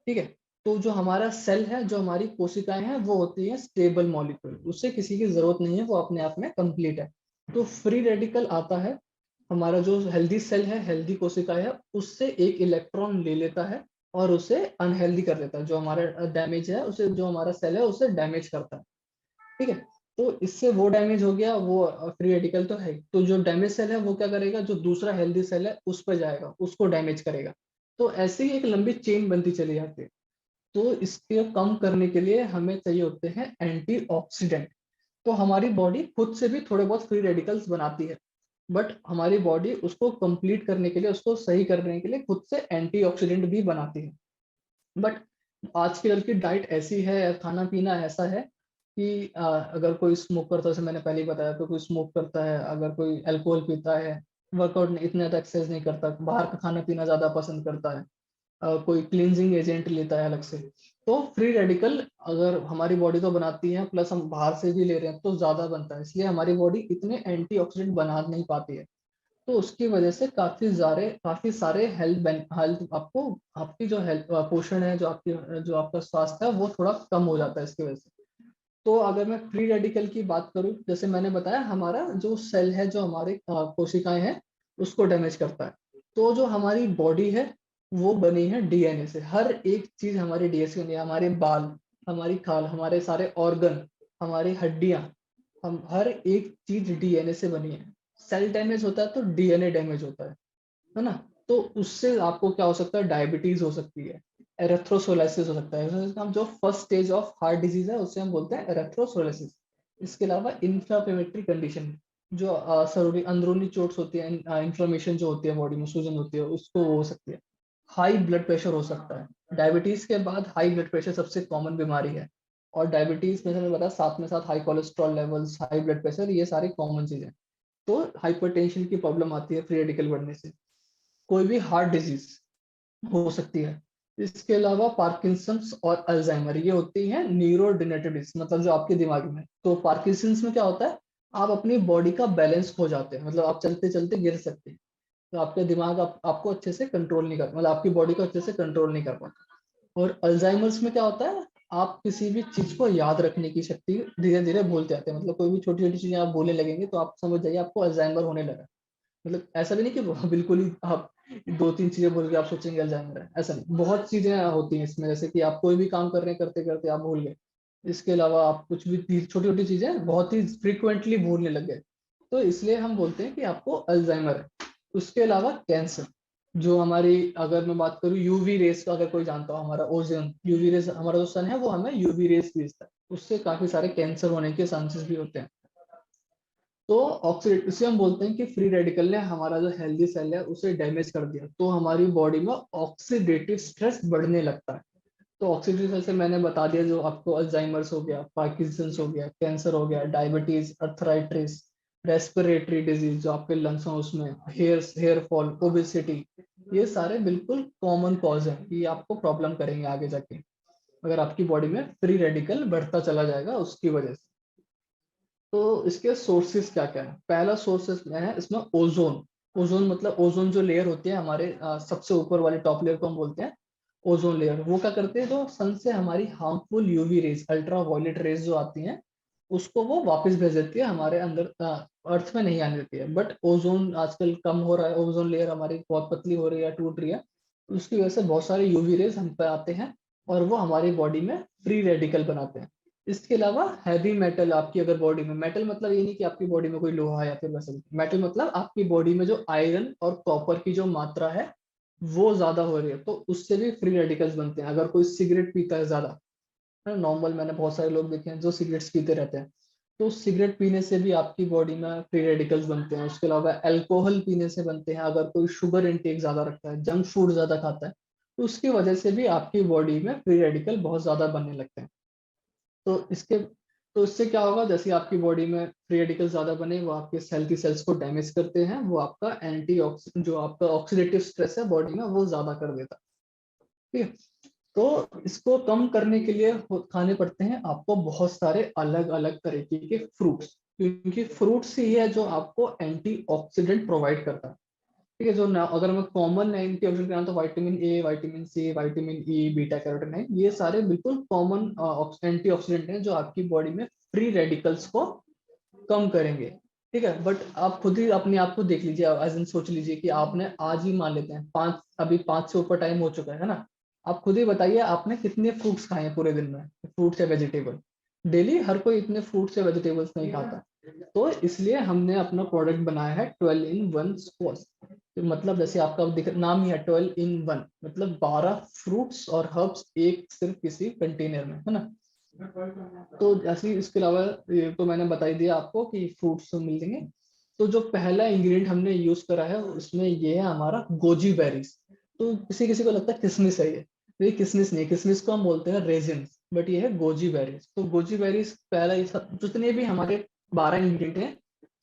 A: ठीक है। तो जो हमारा सेल है, जो हमारी कोशिकाएं हैं, वो होती है स्टेबल मॉलिक्यूल, उससे किसी की जरूरत नहीं है, वो अपने आप में कंप्लीट है। तो फ्री रेडिकल आता है, हमारा जो हेल्दी सेल है, हेल्दी कोशिका है, उससे एक इलेक्ट्रॉन ले लेता है और उसे अनहेल्दी कर देता है, जो हमारा डैमेज है उसे, जो हमारा सेल है उसे डैमेज करता है, ठीक है। तो इससे वो डैमेज हो गया, वो फ्री रेडिकल तो है। तो जो डैमेज सेल है वो क्या करेगा, जो दूसरा हेल्दी सेल है उस पर जाएगा, उसको डैमेज करेगा। तो ऐसे ही एक लंबी चेन बनती चली जाती है। तो इसके कम करने के लिए हमें चाहिए होते हैं एंटीऑक्सीडेंट। तो हमारी बॉडी खुद से भी थोड़े बहुत फ्री रेडिकल्स बनाती है, बट हमारी बॉडी उसको कंप्लीट करने के लिए, उसको सही करने के लिए खुद से एंटीऑक्सीडेंट भी बनाती है। बट आजकल की डाइट ऐसी है, खाना पीना ऐसा है कि अगर कोई स्मोक करता है, जैसे मैंने पहले ही बताया, तो कोई स्मोक करता है, अगर कोई अल्कोहल पीता है, वर्कआउट इतना ज़्यादा एक्सरसाइज नहीं करता, बाहर का खाना पीना ज़्यादा पसंद करता है, कोई क्लींजिंग एजेंट लेता है अलग से, तो फ्री रेडिकल अगर हमारी बॉडी तो बनाती है, प्लस हम बाहर से भी ले रहे हैं तो ज़्यादा बनता है, इसलिए हमारी बॉडी इतने एंटीऑक्सीडेंट बना नहीं पाती है। तो उसकी वजह से काफी सारे हेल्थ आपको, आपकी जो हेल्थ पोषण है, जो आपका स्वास्थ्य है, वो थोड़ा कम हो जाता है इसकी वजह से। तो अगर मैं फ्री रेडिकल की बात करूं, जैसे मैंने बताया, हमारा जो सेल है, जो हमारे कोशिकाएं हैं, उसको डैमेज करता है। तो जो हमारी बॉडी है वो बनी है डीएनए से, हर एक चीज हमारी डीएनए से बनी है। हमारे बाल, हमारी खाल, हमारे सारे ऑर्गन, हमारी हड्डियां, हम हर एक चीज डीएनए से बनी है। सेल डैमेज होता है तो डीएनए डैमेज होता है ना। तो उससे आपको क्या हो सकता है, डायबिटीज हो सकती है, एरेथ्रोसोलाइसिस हो सकता है। हम जो first stage of heart disease है उसे हम बोलते हैं एरेथ्रोसोलाइसिस। इसके अलावा इंफ्लामेटरी कंडीशन, जो जरूरी अंदरूनी चोट्स होती है, इंफ्लेमेशन जो होती है बॉडी में, सूजन होती है, उसको वो हो सकती है। हाई ब्लड प्रेशर हो सकता है, डायबिटीज के बाद हाई ब्लड प्रेशर सबसे कॉमन बीमारी है। और डायबिटीज में मैंने बताया, साथ में साथ high cholesterol levels, high blood pressure, ये सारी कॉमन चीजें। तो हाइपरटेंशन की प्रॉब्लम आती है फ्री रेडिकल बढ़ने से। कोई भी हार्ट डिजीज हो सकती है। इसके अलावा पार्किंसंस और अल्जाइमर, ये होती हैं न्यूरोडेजेनरेटिव डिजीज, मतलब जो आपके दिमाग में है। तो पार्किंसंस में क्या होता है, आप अपनी बॉडी का बैलेंस खो जाते हैं, मतलब आप चलते चलते गिर सकते हैं। तो आपका दिमाग आपको अच्छे से कंट्रोल नहीं कर, मतलब आपकी बॉडी को अच्छे से कंट्रोल नहीं कर पाता। और अल्जाइमर्स में क्या होता है, आप किसी भी चीज को याद रखने की शक्ति धीरे धीरे भूलते जाते हैं। मतलब कोई भी छोटी छोटी चीजें आप बोलने लगेंगे तो आप समझ जाइए आपको अल्जाइमर होने लगा। मतलब ऐसा भी नहीं कि बिल्कुल ही आप 2-3 चीजें बोल के आप सोचेंगे अल्जाइमर है, ऐसा नहीं। बहुत चीजें होती हैं इसमें, जैसे कि आप कोई भी काम कर रहे हैं, करते करते आप भूल गए। इसके अलावा आप कुछ भी छोटी छोटी चीजें बहुत ही फ्रिक्वेंटली भूलने लग गए, तो इसलिए हम बोलते हैं कि आपको अल्जाइमर है। उसके अलावा कैंसर, जो हमारी, अगर मैं बात करूँ यूवी रेस का, अगर कोई जानता हो, हमारा ओजोन यूवी रेस, हमारा जो सन है वो हमें यूवी रेस भेजता है, उससे काफी सारे कैंसर होने के चांसेस भी होते हैं। तो ऑक्सीडेट इसे हम बोलते हैं कि फ्री रेडिकल ने हमारा जो हेल्दी सेल है उसे डैमेज कर दिया, तो हमारी बॉडी में ऑक्सीडेटिव स्ट्रेस बढ़ने लगता है। तो ऑक्सीडेटिव स्ट्रेस से मैंने बता दिया, जो आपको अल्जाइमर्स हो गया, पार्किंसंस हो गया, कैंसर हो गया, डायबिटीज, अर्थराइटिस, रेस्पिरेटरी डिजीज जो आपके लंग्स हैं उसमें, हेयर फॉल, ओबेसिटी, ये सारे बिल्कुल कॉमन कॉज है, ये आपको प्रॉब्लम करेंगे आगे जाके अगर आपकी बॉडी में फ्री रेडिकल बढ़ता चला जाएगा उसकी वजह से। तो इसके सोर्सेस क्या क्या है? पहला सोर्सेस में है इसमें ओजोन। ओजोन मतलब ओजोन जो लेयर होती है हमारे सबसे ऊपर वाले टॉप लेयर को हम बोलते हैं ओजोन लेयर। वो क्या करते हैं, जो सन से हमारी harmful UV rays, ultraviolet rays जो आती हैं, उसको वो वापस भेज देती है हमारे अंदर, अर्थ में नहीं आने देती है। बट ओजोन आजकल कम हो रहा है, ओजोन लेयर हमारी बहुत पतली हो रही है, टूट रही है, उसकी वजह से बहुत सारे यूवी रेज हम पे आते हैं और वो हमारी बॉडी में फ्री रेडिकल बनाते हैं। इसके अलावा हैवी मेटल आपकी अगर बॉडी में, मेटल मतलब ये नहीं कि आपकी बॉडी में कोई लोहा या फिर वैसे, मेटल मतलब आपकी बॉडी में जो आयरन और कॉपर की जो मात्रा है वो ज्यादा हो रही है, तो उससे भी फ्री रेडिकल्स बनते हैं। अगर कोई सिगरेट पीता है ज्यादा, है नॉर्मल, मैंने बहुत सारे लोग देखे हैं जो सिगरेट्स पीते रहते हैं, तो सिगरेट पीने से भी आपकी बॉडी में फ्री रेडिकल्स बनते हैं। उसके अलावा अल्कोहल पीने से बनते हैं। अगर कोई शुगर इंटेक ज्यादा रखता है, जंक फूड ज्यादा खाता है, तो उसकी वजह से भी आपकी बॉडी में फ्री रेडिकल बहुत ज्यादा बनने लगते हैं। तो इसके तो इससे क्या होगा, जैसे आपकी बॉडी में फ्री रेडिकल ज्यादा बने, वो आपके सेल की सेल्स को डैमेज करते हैं, वो आपका जो आपका ऑक्सीडेटिव स्ट्रेस है बॉडी में वो ज्यादा कर देता है। ठीक है। तो इसको कम करने के लिए खाने पड़ते हैं आपको बहुत सारे अलग अलग तरीके के फ्रूट्स, क्योंकि फ्रूट्स ही है जो आपको एंटीऑक्सीडेंट प्रोवाइड करता है। ठीक है, जो अगर मैं कॉमन एंटीऑक्सीडेंट का नाम, तो vitamin A, vitamin C, vitamin E, beta carotene है, ये सारे बिल्कुल कॉमन एंटीऑक्सीडेंट हैं जो आपकी बॉडी में फ्री रेडिकल्स को कम करेंगे। ठीक है, बट आप खुद ही अपने आप को देख लीजिए, एज इन सोच लीजिए कि आपने आज ही, मान लेते हैं पाँच, अभी 5 से ऊपर टाइम हो चुका है ना, आप खुद ही बताइए आपने कितने फ्रूट्स खाए हैं पूरे दिन में, फ्रूट्स या वेजिटेबल। डेली हर कोई इतने फ्रूट्स या वेजिटेबल्स नहीं खाता। तो इसलिए हमने अपना प्रोडक्ट बनाया है 12 in 1 स्क्वाश। तो मतलब जैसे आपका नाम ही है 12 in 1, मतलब 12 फ्रूट्स और हर्ब्स एक सिर्फ किसी कंटेनर में, है ना। तो जैसे ही इसके अलावा ये तो मैंने बता ही दिया आपको कि फ्रूट्स मिल जाएंगे। तो जो पहला इंग्रेडिएंट हमने यूज करा है उसमें ये है हमारा गोजी बेरीज। तो किसी किसी को लगता है किशमिश है ये, तो ये किशमिश नहीं, किशमिश को हम बोलते हैं रेजिन, बट ये है गोजी बेरीज। तो गोजी बेरीज पहला, ये जितने भी हमारे 12 इंग्रेडिएंट हैं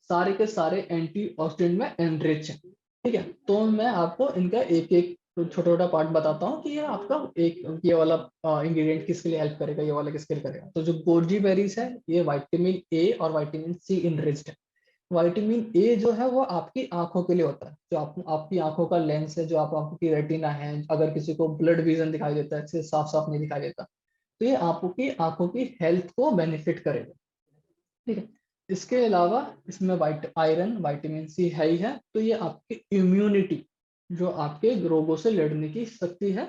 A: सारे के सारे एंटीऑक्सीडेंट में एनरिच है। ठीक है, तो मैं आपको इनका एक एक छोटा छोटा पार्ट बताता हूँ कि ये आपका एक ये वाला इंग्रेडिएंट किसके लिए हेल्प करेगा, ये वाला किसके लिए करेगा। तो जो गोजी बेरीज है ये विटामिन ए और विटामिन सी इनरिच्ड है। विटामिन ए जो है वो आपकी आंखों के लिए होता है, जो आपकी आंखों का लेंस है, जो आप आंखों की रेटिना है, अगर किसी को ब्लड विजन दिखाई देता है, अच्छे साफ साफ नहीं दिखाई देता, तो ये आपकी आंखों की हेल्थ को बेनिफिट करेगा। ठीक है, इसके अलावा इसमें आयरन, विटामिन सी है ही है, तो ये आपकी इम्यूनिटी, जो आपके रोगों से लड़ने की शक्ति है,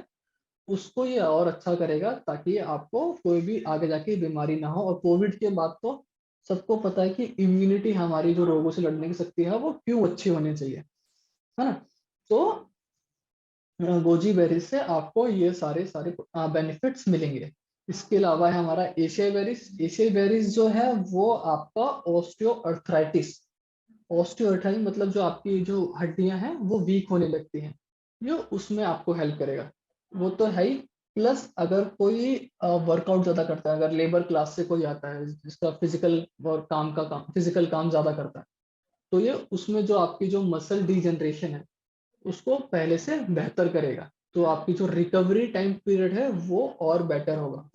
A: उसको ये और अच्छा करेगा, ताकि आपको कोई भी आगे जाके बीमारी ना हो। और कोविड के बाद तो सबको पता है कि इम्यूनिटी हमारी जो रोगों से लड़ने की शक्ति है वो क्यों अच्छी होनी चाहिए, है ना। तो गोजी बेरीज से आपको ये सारे सारे बेनिफिट्स मिलेंगे। इसके अलावा है हमारा एशियाई बेरीज। एशियाई बेरीज जो है वो आपका ऑस्टियोआर्थराइटिस, ऑस्टियोआर्थराइटिस मतलब जो आपकी जो हड्डियां हैं वो वीक होने लगती हैं, जो उसमें आपको हेल्प करेगा। वो तो है ही, प्लस अगर कोई वर्कआउट ज्यादा करता है, अगर लेबर क्लास से कोई आता है जिसका फिजिकल और काम फिजिकल काम ज्यादा करता है, तो ये उसमें जो आपकी जो मसल डिजनरेशन है उसको पहले से बेहतर करेगा, तो आपकी जो रिकवरी टाइम पीरियड है वो और बेटर होगा।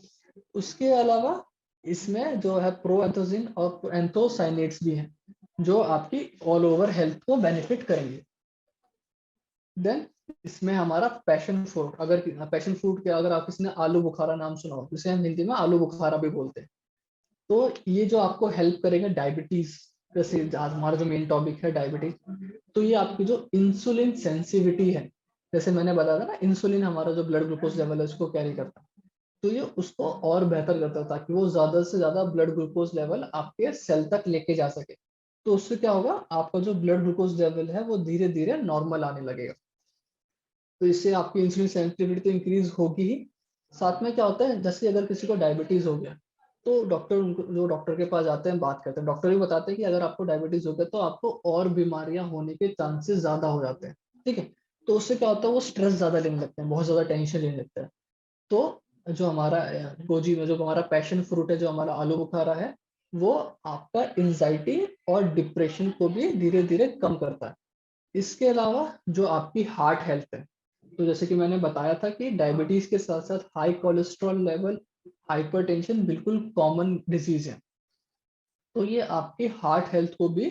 A: उसके अलावा इसमें जो है प्रोएंथोजिन और एंथोसाइनेट्स भी हैं, जो आपकी ऑल ओवर हेल्थ को बेनिफिट करेंगे। देन इसमें हमारा पैशन फ्रूट, अगर पैशन फ्रूट के अगर आप किसी ने आलू बुखारा नाम सुना हो, जिसे हम हिंदी में आलू बुखारा भी बोलते हैं, तो ये जो आपको हेल्प करेगा डायबिटीज, जैसे आज हमारा जो मेन टॉपिक है डायबिटीज, तो ये आपकी जो इंसुलिन सेंसिटिविटी है, जैसे मैंने बताया था ना, इंसुलिन हमारा जो ब्लड ग्लूकोज लेवल है उसको कैरी करता है, तो ये उसको और बेहतर करता है, ताकि वो ज्यादा से ज्यादा ब्लड ग्लूकोज लेवल आपके सेल तक लेके जा सके। तो उससे क्या होगा, आपका जो ब्लड ग्लूकोज लेवल है वो धीरे धीरे नॉर्मल आने लगेगा। तो इससे आपकी इंसुलिन सेंसिटिविटी तो इंक्रीज होगी ही। साथ में क्या होता है, जैसे अगर किसी को डायबिटीज हो गया, तो डॉक्टर के पास जाते हैं, बात करते हैं, डॉक्टर भी बताते हैं कि अगर आपको डायबिटीज हो गया तो आपको और बीमारियां होने के चांसेस ज्यादा हो जाते हैं, ठीक है। तो उससे क्या होता है, वो स्ट्रेस ज्यादा लेने लगते हैं, बहुत ज्यादा टेंशन लेने लगते हैं। तो जो हमारा गोजी में जो हमारा पैशन फ्रूट है, जो हमारा आलू बुखारा है, वो आपका एंजाइटी और डिप्रेशन को भी धीरे धीरे कम करता है। इसके अलावा जो आपकी हार्ट हेल्थ है, तो जैसे कि मैंने बताया था कि डायबिटीज के साथ साथ हाई कोलेस्ट्रॉल लेवल, हाइपरटेंशन बिल्कुल कॉमन डिजीज है। तो ये आपकी हार्ट हेल्थ को भी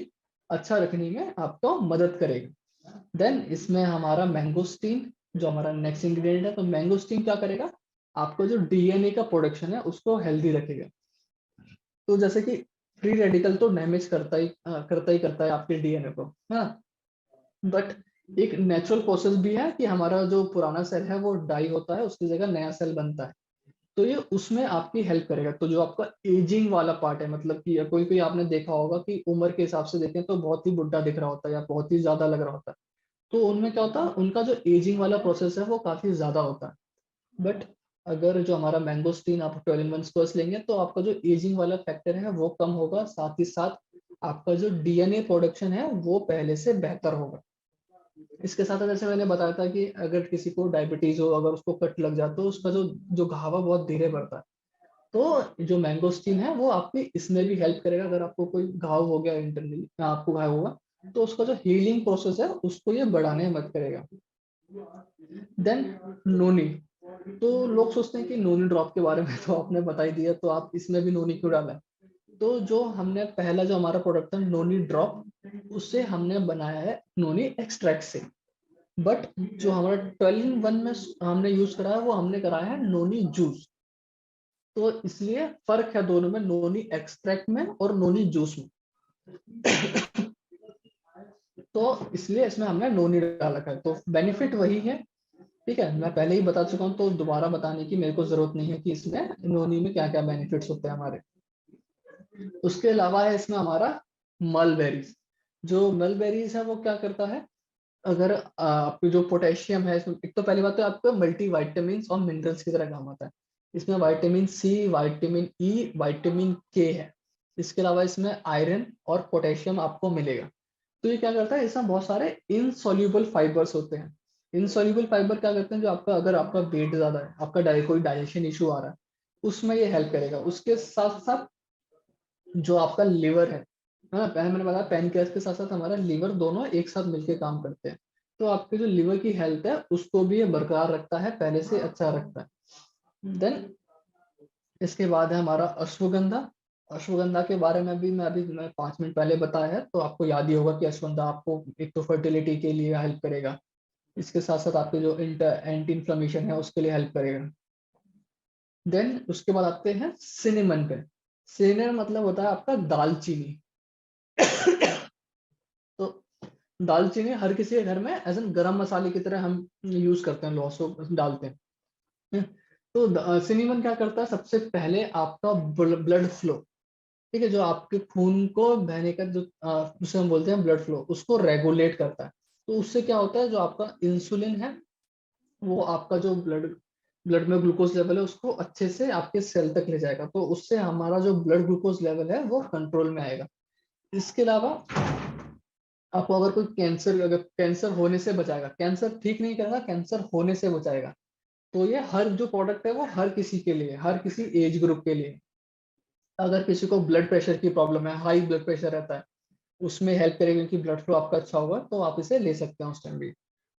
A: अच्छा रखने में आपको मदद करेगा। देन इसमें हमारा मैंगोस्टीन जो हमारा नेक्स्ट इंग्रेडिएंट है, तो मैंगोस्टीन क्या करेगा, आपको जो डीएनए का प्रोडक्शन है उसको हेल्दी रखेगा। तो जैसे कि फ्री रेडिकल तो डैमेज करता ही आपके डीएनए को, है ना। बट एक नेचुरल प्रोसेस भी है कि हमारा जो पुराना सेल है वो डाई होता है, उसकी जगह नया सेल बनता है। तो ये उसमें आपकी हेल्प करेगा। तो जो आपका एजिंग वाला पार्ट है, मतलब कि कोई कोई आपने देखा होगा कि उम्र के हिसाब से देखें तो बहुत ही बुढ़ा दिख रहा होता है या बहुत ही ज्यादा लग रहा होता है। तो उनमें क्या होता है, उनका जो एजिंग वाला प्रोसेस है वो काफी ज्यादा होता है। बट अगर जो हमारा मैंगोस्टीन आप 12 मंथ्स कोर्स लेंगे तो आपका जो एजिंग वाला फैक्टर है वो कम होगा, साथ ही साथ आपका जो डीएनए प्रोडक्शन है वो पहले से बेहतर होगा। इसके साथ साथ जैसे मैंने बताया था कि अगर किसी को डायबिटीज हो, अगर उसको कट लग जाए तो उसका जो जो घावा बहुत धीरे बढ़ता है। तो जो मैंगोस्टीन है वो आपकी इसमें भी हेल्प करेगा। अगर आपको कोई घाव हो गया इंटरनली, आपको घाव होगा, तो उसका जो हीलिंग प्रोसेस है उसको ये बढ़ाने में मदद करेगा। देन नोनी, तो लोग सोचते हैं कि नोनी ड्रॉप के बारे में तो आपने बता ही दिया, तो आप इसमें भी नोनी क्यों डाला है। तो जो हमने पहला जो हमारा प्रोडक्ट था नोनी ड्रॉप, उससे हमने बनाया है नोनी एक्सट्रैक्ट से। बट जो हमारा 12 इन 1 में हमने यूज करा है वो हमने कराया है नोनी जूस। तो इसलिए फर्क है दोनों में, नोनी एक्सट्रैक्ट में और नोनी जूस में। तो इसलिए इसमें हमने नोनी डाल रखा है, तो बेनिफिट वही है। ठीक है, मैं पहले ही बता चुका हूँ तो दोबारा बताने की मेरे को जरूरत नहीं है कि इसमें नोनी में क्या क्या बेनिफिट्स होते हैं हमारे। उसके अलावा है इसमें हमारा मलबेरीज। जो मलबेरीज है वो क्या करता है, अगर आपकी जो पोटेशियम है इसमें, एक तो पहली बात तो आपको मल्टी वाइटामिन और मिनरल्स की तरह काम आता है। इसमें vitamin C, vitamin E, vitamin K है। इसके अलावा इसमें आयरन और पोटेशियम आपको मिलेगा। तो ये क्या करता है, इसमें बहुत सारे इनसॉल्युबल फाइबर्स होते हैं। इनसॉल्युबल फाइबर क्या करते हैं, जो आपका अगर आपका वेट ज्यादा है, आपका कोई डाइजेशन इशू आ रहा है, उसमें ये हेल्प करेगा। उसके साथ साथ जो आपका लिवर है ना, पहले मैंने बताया पैनक्रियास के साथ साथ हमारा लिवर दोनों एक साथ मिलकर काम करते हैं। तो आपके जो लिवर की हेल्थ है उसको भी ये बरकरार रखता है, पहले से अच्छा रखता है। देन इसके बाद है हमारा अश्वगंधा। अश्वगंधा के बारे में भी मैं 5 मिनट पहले बताया है, तो आपको याद ही होगा कि अश्वगंधा आपको एक तो फर्टिलिटी के लिए हेल्प करेगा, इसके साथ साथ आपके जो एंटी इन्फ्लेमेशन है उसके लिए हेल्प करेगा। देन उसके बाद आते हैं सिनेमन पे। सिनेमन मतलब होता है आपका दालचीनी। तो दालचीनी हर किसी के घर में एज एन गरम मसाले की तरह हम यूज करते हैं, लौसो डालते हैं। तो सिनेमन क्या करता है, सबसे पहले आपका ब्लड फ्लो, ठीक है, जो आपके खून को बहने का जो उसे हम बोलते हैं ब्लड फ्लो, उसको रेगुलेट करता है। तो उससे क्या होता है, जो आपका इंसुलिन है वो आपका जो ब्लड ब्लड में ग्लूकोज लेवल है उसको अच्छे से आपके सेल तक ले जाएगा। तो उससे हमारा जो ब्लड ग्लूकोज लेवल है वो कंट्रोल में आएगा। इसके अलावा आपको अगर कोई कैंसर, अगर कैंसर होने से बचाएगा, कैंसर ठीक नहीं करेगा, कैंसर होने से बचाएगा। तो ये हर जो प्रोडक्ट है वो हर किसी के लिए, हर किसी एज ग्रुप के लिए। अगर किसी को ब्लड प्रेशर की प्रॉब्लम है, हाई ब्लड प्रेशर रहता है, उसमें हेल्प करेगा क्योंकि ब्लड फ्लो आपका अच्छा होगा, तो आप इसे ले सकते हैं उस टाइम भी।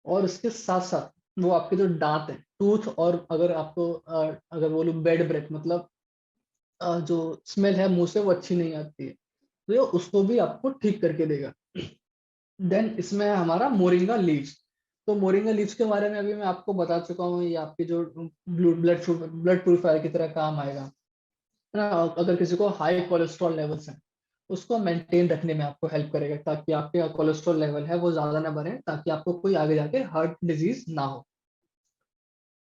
A: और इसके साथ साथ वो आपके जो दांत है, टूथ, और अगर आपको अगर बोलो बैड ब्रेथ, मतलब जो स्मेल है मुंह से वो अच्छी नहीं आती है, तो ये उसको भी आपको ठीक करके देगा। देन इसमें है हमारा मोरिंगा लीव्स। तो मोरिंगा लीव्स के बारे में अभी मैं आपको बता चुका हूँ, ये आपकी जो ब्लड प्यूरिफायर की तरह काम आएगा, है ना। अगर किसी को हाई कोलेस्ट्रॉल लेवल्स हैं उसको मेंटेन रखने में आपको हेल्प करेगा, ताकि आपके कोलेस्ट्रॉल लेवल है वो ज्यादा ना बढ़े, ताकि आपको कोई आगे जाके हार्ट डिजीज ना हो।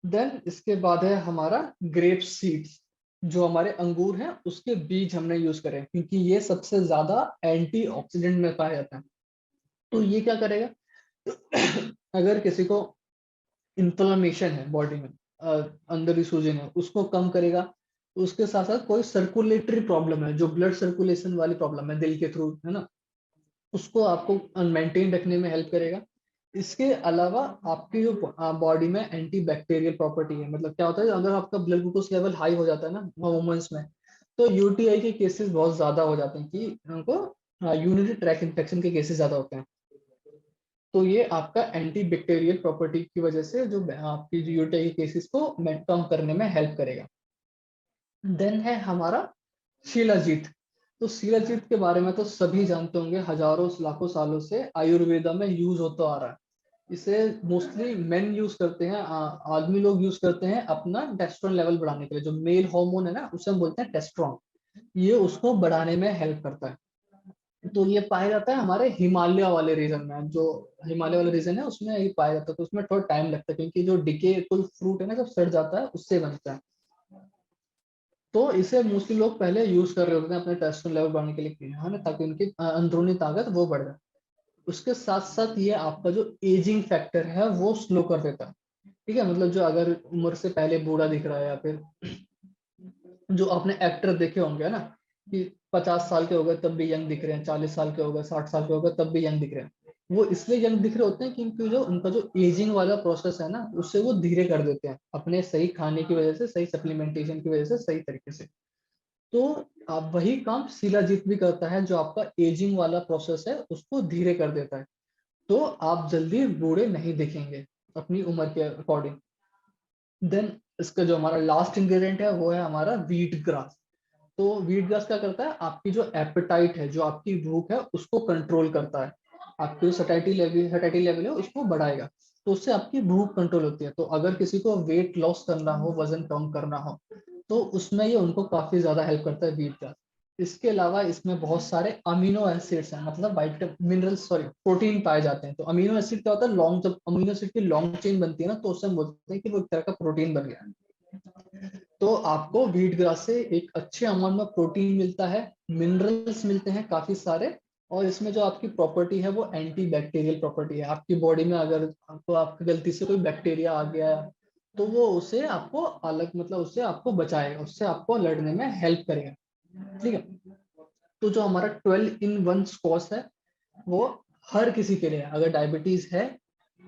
A: देन इसके बाद है हमारा ग्रेप सीड्स। जो हमारे अंगूर हैं उसके बीज हमने यूज करे हैं, क्योंकि ये सबसे ज्यादा एंटीऑक्सीडेंट में पाया जाता है। तो ये क्या करेगा, अगर किसी को इन्फ्लेमेशन है बॉडी में, अंदर ही सूजन है, उसको कम करेगा। उसके साथ साथ कोई सर्कुलेटरी प्रॉब्लम है, जो ब्लड सर्कुलेशन वाली प्रॉब्लम है दिल के थ्रू, है ना, उसको आपको मेंटेन रखने में हेल्प करेगा। इसके अलावा आपकी जो बॉडी में एंटी बैक्टीरियल प्रॉपर्टी है, मतलब क्या होता है, अगर आपका ब्लड ग्लूकोज लेवल हाई हो जाता है ना वुमेन्स में, तो यूटीआई के केसेस बहुत ज्यादा हो जाते हैं, कि उनको यूरिनरी ट्रैक इन्फेक्शन के केसेस ज्यादा होते हैं। तो ये आपका एंटी बैक्टीरियल प्रॉपर्टी की वजह से जो आपकी जो यूटीआई के केसेस को कम करने में हेल्प करेगा। देन है हमारा शिलाजीत। तो शिलाजीत के बारे में तो सभी जानते होंगे, हजारों लाखों सालों से आयुर्वेदा में यूज होता आ रहा है। इसे मोस्टली मेन यूज करते हैं, आदमी लोग यूज करते हैं अपना टेस्टोस्टेरोन लेवल बढ़ाने के लिए। जो मेल हार्मोन है ना, उसे हम बोलते हैं टेस्टोस्टेरोन, ये उसको बढ़ाने में हेल्प करता है। तो ये पाया जाता है हमारे हिमालय वाले रीजन में, जो हिमालय वाले रीजन है उसमें ये पाया जाता है। तो उसमें थोड़ा टाइम लगता है, क्योंकि जो डिके कोई फ्रूट है ना, जब सड़ जाता है उससे बनता है। तो इसे मोस्टली लोग पहले यूज कर रहे होते हैं अपने टेस्टोस्टेरोन लेवल बढ़ाने के लिए, है ना, ताकि उनकी अंदरूनी ताकत वो बढ़ जाए। उसके साथ साथ ये आपका जो एजिंग फैक्टर है वो स्लो कर देता है। ठीक है, मतलब जो अगर उम्र से पहले बूढ़ा दिख रहा है, या फिर जो आपने एक्टर देखे होंगे, है ना, कि 50 साल के हो गए तब भी यंग दिख रहे हैं, 40 साल के हो गए, 60 साल के हो गए तब भी यंग दिख रहे हैं। वो इसलिए यंग दिख रहे होते हैं क्योंकि जो उनका जो एजिंग वाला प्रोसेस है ना, उससे वो धीरे कर देते हैं, अपने सही खाने की वजह से, सही सप्लीमेंटेशन की वजह से, सही तरीके से। तो आप वही काम शिलाजीत भी करता है, जो आपका एजिंग वाला प्रोसेस है उसको धीरे कर देता है। तो आप जल्दी बूढ़े नहीं दिखेंगे अपनी उम्र के अकॉर्डिंग। देन इसका जो हमारा लास्ट इंग्रेडिएंट है वो है हमारा व्हीट ग्रास। तो व्हीट ग्रास क्या करता है, आपकी जो एपेटाइट है, जो आपकी भूख है, उसको कंट्रोल करता है। आपकी जो सैटिस्फैक्टरी लेवल है उसको बढ़ाएगा। तो उससे आपकी भूख कंट्रोल होती है। तो अगर किसी को वेट लॉस करना हो, वजन कम करना हो, तो उसमें ये उनको काफी ज्यादा हेल्प करता है व्हीट ग्रास। इसके अलावा इसमें बहुत सारे अमीनो एसिड्स हैं, मतलब वाइट मिनरल्स, सॉरी, प्रोटीन पाए जाते हैं। तो अमीनो एसिड क्या होता है, लॉन्ग, जब अमीनो एसिड की लॉन्ग चेन बनती है ना, तो उससे हम बोलते हैं कि वो एक तरह का प्रोटीन बन गया है। तो आपको व्हीट ग्रास से एक अच्छे अमाउंट में प्रोटीन मिलता है, मिनरल्स मिलते हैं काफी सारे। और इसमें जो आपकी प्रॉपर्टी है वो एंटी बैक्टीरियल प्रॉपर्टी है। आपकी बॉडी में अगर आपको, आपकी गलती से कोई बैक्टीरिया आ गया, तो वो उसे आपको अलग, मतलब उससे आपको बचाएगा, उससे आपको लड़ने में हेल्प करेगा। ठीक है। तो जो हमारा 12 in 1 स्क्वाश है, वो हर किसी के लिए है। अगर डायबिटीज है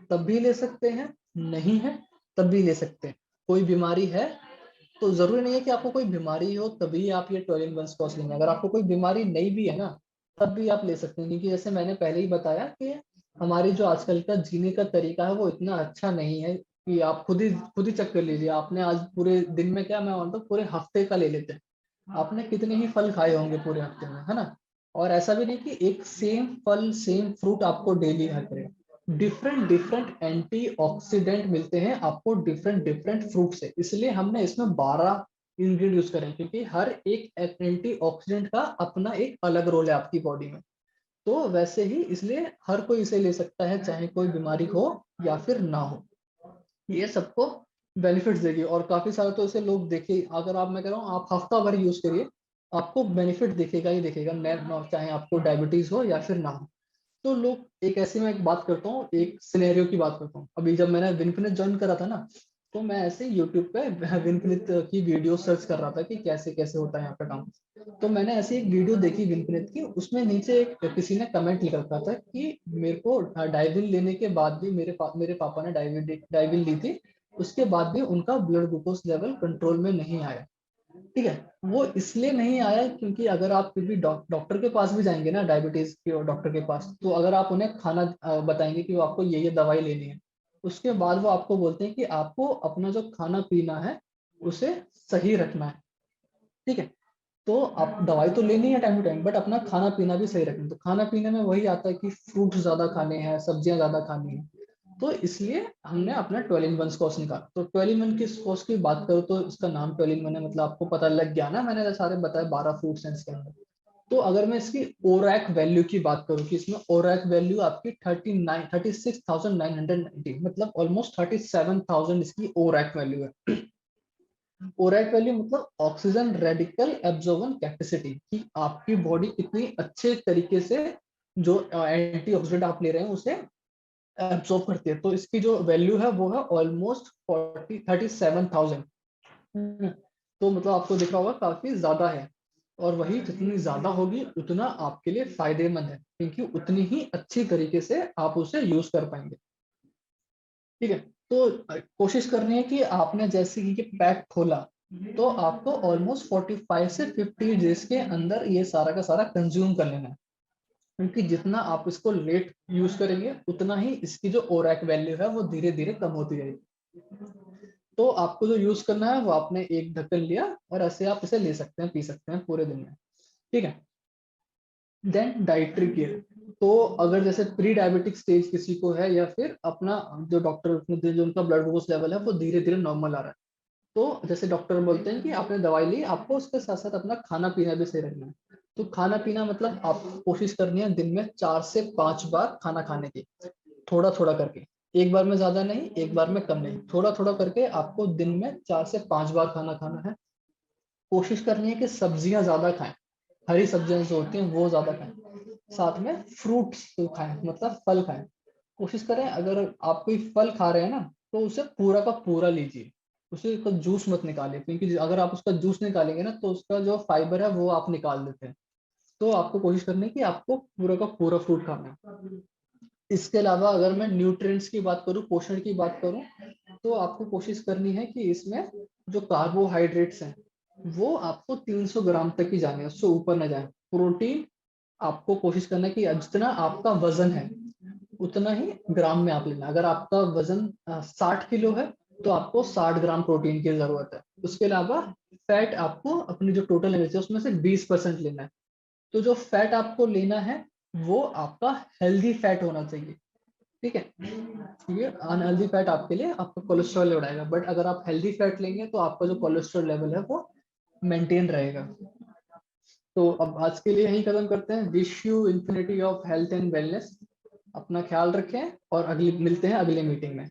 A: तब भी ले सकते हैं, नहीं है तब भी ले सकते हैं। कोई बीमारी है, तो जरूरी नहीं है कि आपको कोई बीमारी हो तभी आप ये 12 in 1 स्क्वाश लेंगे। अगर आपको कोई बीमारी नहीं भी है ना, तब भी आप ले सकते हैं। क्योंकि जैसे मैंने पहले ही बताया कि हमारी जो आजकल का जीने का तरीका है वो इतना अच्छा नहीं है, कि आप खुद ही चेक कर लीजिए। आपने आज पूरे दिन में क्या, मैं मानता हूँ पूरे हफ्ते का ले लेते हैं, आपने कितने ही फल खाए होंगे पूरे हफ्ते में, है ना। और ऐसा भी नहीं कि एक सेम फल, सेम फ्रूट आपको डेली खाया करेगा। डिफरेंट डिफरेंट एंटीऑक्सीडेंट मिलते हैं आपको डिफरेंट डिफरेंट फ्रूट से। इसलिए हमने इसमें 12 इंग्रेडिएंट यूज करें, क्योंकि हर एक एंटीऑक्सीडेंट का अपना एक अलग रोल है आपकी बॉडी में। तो वैसे ही इसलिए हर कोई इसे ले सकता है, चाहे कोई बीमारी हो या फिर ना हो। ये सबको बेनिफिट्स देगी। और काफी सारे तो इसे लोग देखे, अगर आप, मैं कह रहा हूँ आप हफ्ता भर यूज करिए, आपको बेनिफिट दिखेगा ही दिखेगा, चाहे आपको डायबिटीज हो या फिर ना हो। तो लोग, एक ऐसी, मैं एक बात करता हूँ, एक सिनेरियो की बात करता हूँ। अभी जब मैंने विनफिनिट ज्वाइन करा था ना, तो मैं ऐसे यूट्यूब पे विनफिनिट की वीडियो सर्च कर रहा था कि कैसे कैसे होता है यहाँ पे काम। तो मैंने ऐसी एक वीडियो देखी विनफिनिट की, उसमें नीचे एक किसी ने कमेंट लिख रखा था कि मेरे को डाइविन लेने के बाद भी, मेरे पापा ने डाइविन ली थी, उसके बाद भी उनका ब्लड ग्लूकोज लेवल कंट्रोल में नहीं आया। ठीक है। वो इसलिए नहीं आया क्योंकि अगर आप फिर भी डॉक्टर के पास भी जाएंगे ना, डायबिटीज के डॉक्टर के पास, तो अगर आप उन्हें खाना बताएंगे कि वो आपको ये दवाई लेनी है, उसके बाद वो आपको बोलते हैं कि आपको अपना जो खाना पीना है उसे सही रखना है। ठीक है। तो आप दवाई तो लेनी है टाइम टू टाइम, बट अपना खाना पीना भी सही रखना है। तो खाना पीने में वही आता है कि फ्रूट ज्यादा खाने हैं, सब्जियां ज्यादा खानी है। तो इसलिए हमने अपना 12 in 1 स्क्वाश निकाला। तो 12 in 1 की स्क्वाश की बात करो तो इसका नाम 12 in 1 है, मतलब आपको पता लग गया ना, मैंने सारे बताया 12 फ्रूट्स हैं इसके अंदर। तो अगर मैं इसकी ओरैक वैल्यू की बात करूं, कि इसमें ओरैक वैल्यू आपकी 36,990, मतलब ऑलमोस्ट 37,000 इसकी ओरैक वैल्यू है। ओरैक वैल्यू मतलब ऑक्सीजन रेडिकल एब्जॉर्बन कैपेसिटी, कि आपकी बॉडी कितनी अच्छे तरीके से जो एंटीऑक्सीडेंट आप ले रहे हैं उसे एब्जॉर्ब करती है। तो इसकी जो वैल्यू है वो है ऑलमोस्ट 37,000। तो मतलब आपको दिख रहा होगा काफी ज्यादा है, और वही जितनी ज्यादा होगी उतना आपके लिए फायदेमंद है, क्योंकि उतनी ही अच्छी तरीके से आप उसे यूज कर पाएंगे। ठीक है। तो कोशिश करनी है कि आपने जैसे कि पैक खोला, तो आपको ऑलमोस्ट 45 से 50 डेज के अंदर ये सारा का सारा कंज्यूम कर लेना है, क्योंकि जितना आप इसको लेट यूज करेंगे उतना ही इसकी जो ओरैक वैल्यू है वो धीरे धीरे कम होती जाएगी। तो आपको जो यूज करना है वो आपने एक ढक्कन लिया, और ऐसे आप इसे ले सकते हैं, पी सकते हैं पूरे दिन में। ठीक है। Then dietary care. तो अगर जैसे प्री डायबिटिक स्टेज किसी को है, या फिर अपना जो डॉक्टर जो उनका ब्लड ग्लूकोज लेवल है वो धीरे धीरे नॉर्मल आ रहा है, तो जैसे डॉक्टर बोलते हैं कि आपने दवाई ली, आपको उसके साथ साथ अपना खाना पीना भी सही रखना है। तो खाना पीना मतलब आपको कोशिश करनी है दिन में 4 से 5 बार खाना खाने की, थोड़ा थोड़ा करके। एक बार में ज्यादा नहीं, एक बार में कम नहीं, थोड़ा थोड़ा करके आपको दिन में 4 से 5 बार खाना खाना है। कोशिश करनी है कि सब्जियां ज्यादा खाएं, हरी सब्जियां जो होती हैं वो ज्यादा खाएं। साथ में फ्रूट्स खाएं, मतलब फल खाएं। कोशिश करें अगर आप कोई फल खा रहे हैं ना, तो उसे पूरा का पूरा लीजिए, उसे का जूस मत निकालिए, क्योंकि अगर आप उसका जूस निकालेंगे ना तो उसका जो फाइबर है वो आप निकाल देते हैं। तो आपको कोशिश करनी है कि आपको पूरा का पूरा फ्रूट खाना है। इसके अलावा अगर मैं न्यूट्रिएंट्स की बात करूं, पोषण की बात करूं, तो आपको कोशिश करनी है कि इसमें जो कार्बोहाइड्रेट्स हैं वो आपको 300 ग्राम तक ही जाने, उससे ऊपर ना जाए। प्रोटीन आपको कोशिश करना है कि जितना आपका वजन है उतना ही ग्राम में आप लेना। अगर आपका वजन 60 किलो है, तो आपको 60 ग्राम प्रोटीन की जरूरत है। उसके अलावा फैट आपको अपनी जो टोटल एनर्जी है उसमें से 20% लेना है। तो जो फैट आपको लेना है वो आपका हेल्दी फैट होना चाहिए। ठीक है। ये अनहेल्दी फैट आपके लिए आपका कोलेस्ट्रॉल बढ़ाएगा, बट अगर आप हेल्दी फैट लेंगे तो आपका जो कोलेस्ट्रॉल लेवल है वो मेंटेन रहेगा। तो अब आज के लिए यही खत्म करते हैं। Wish you infinity of health and wellness. अपना ख्याल रखें, और अगली मिलते हैं अगली मीटिंग में।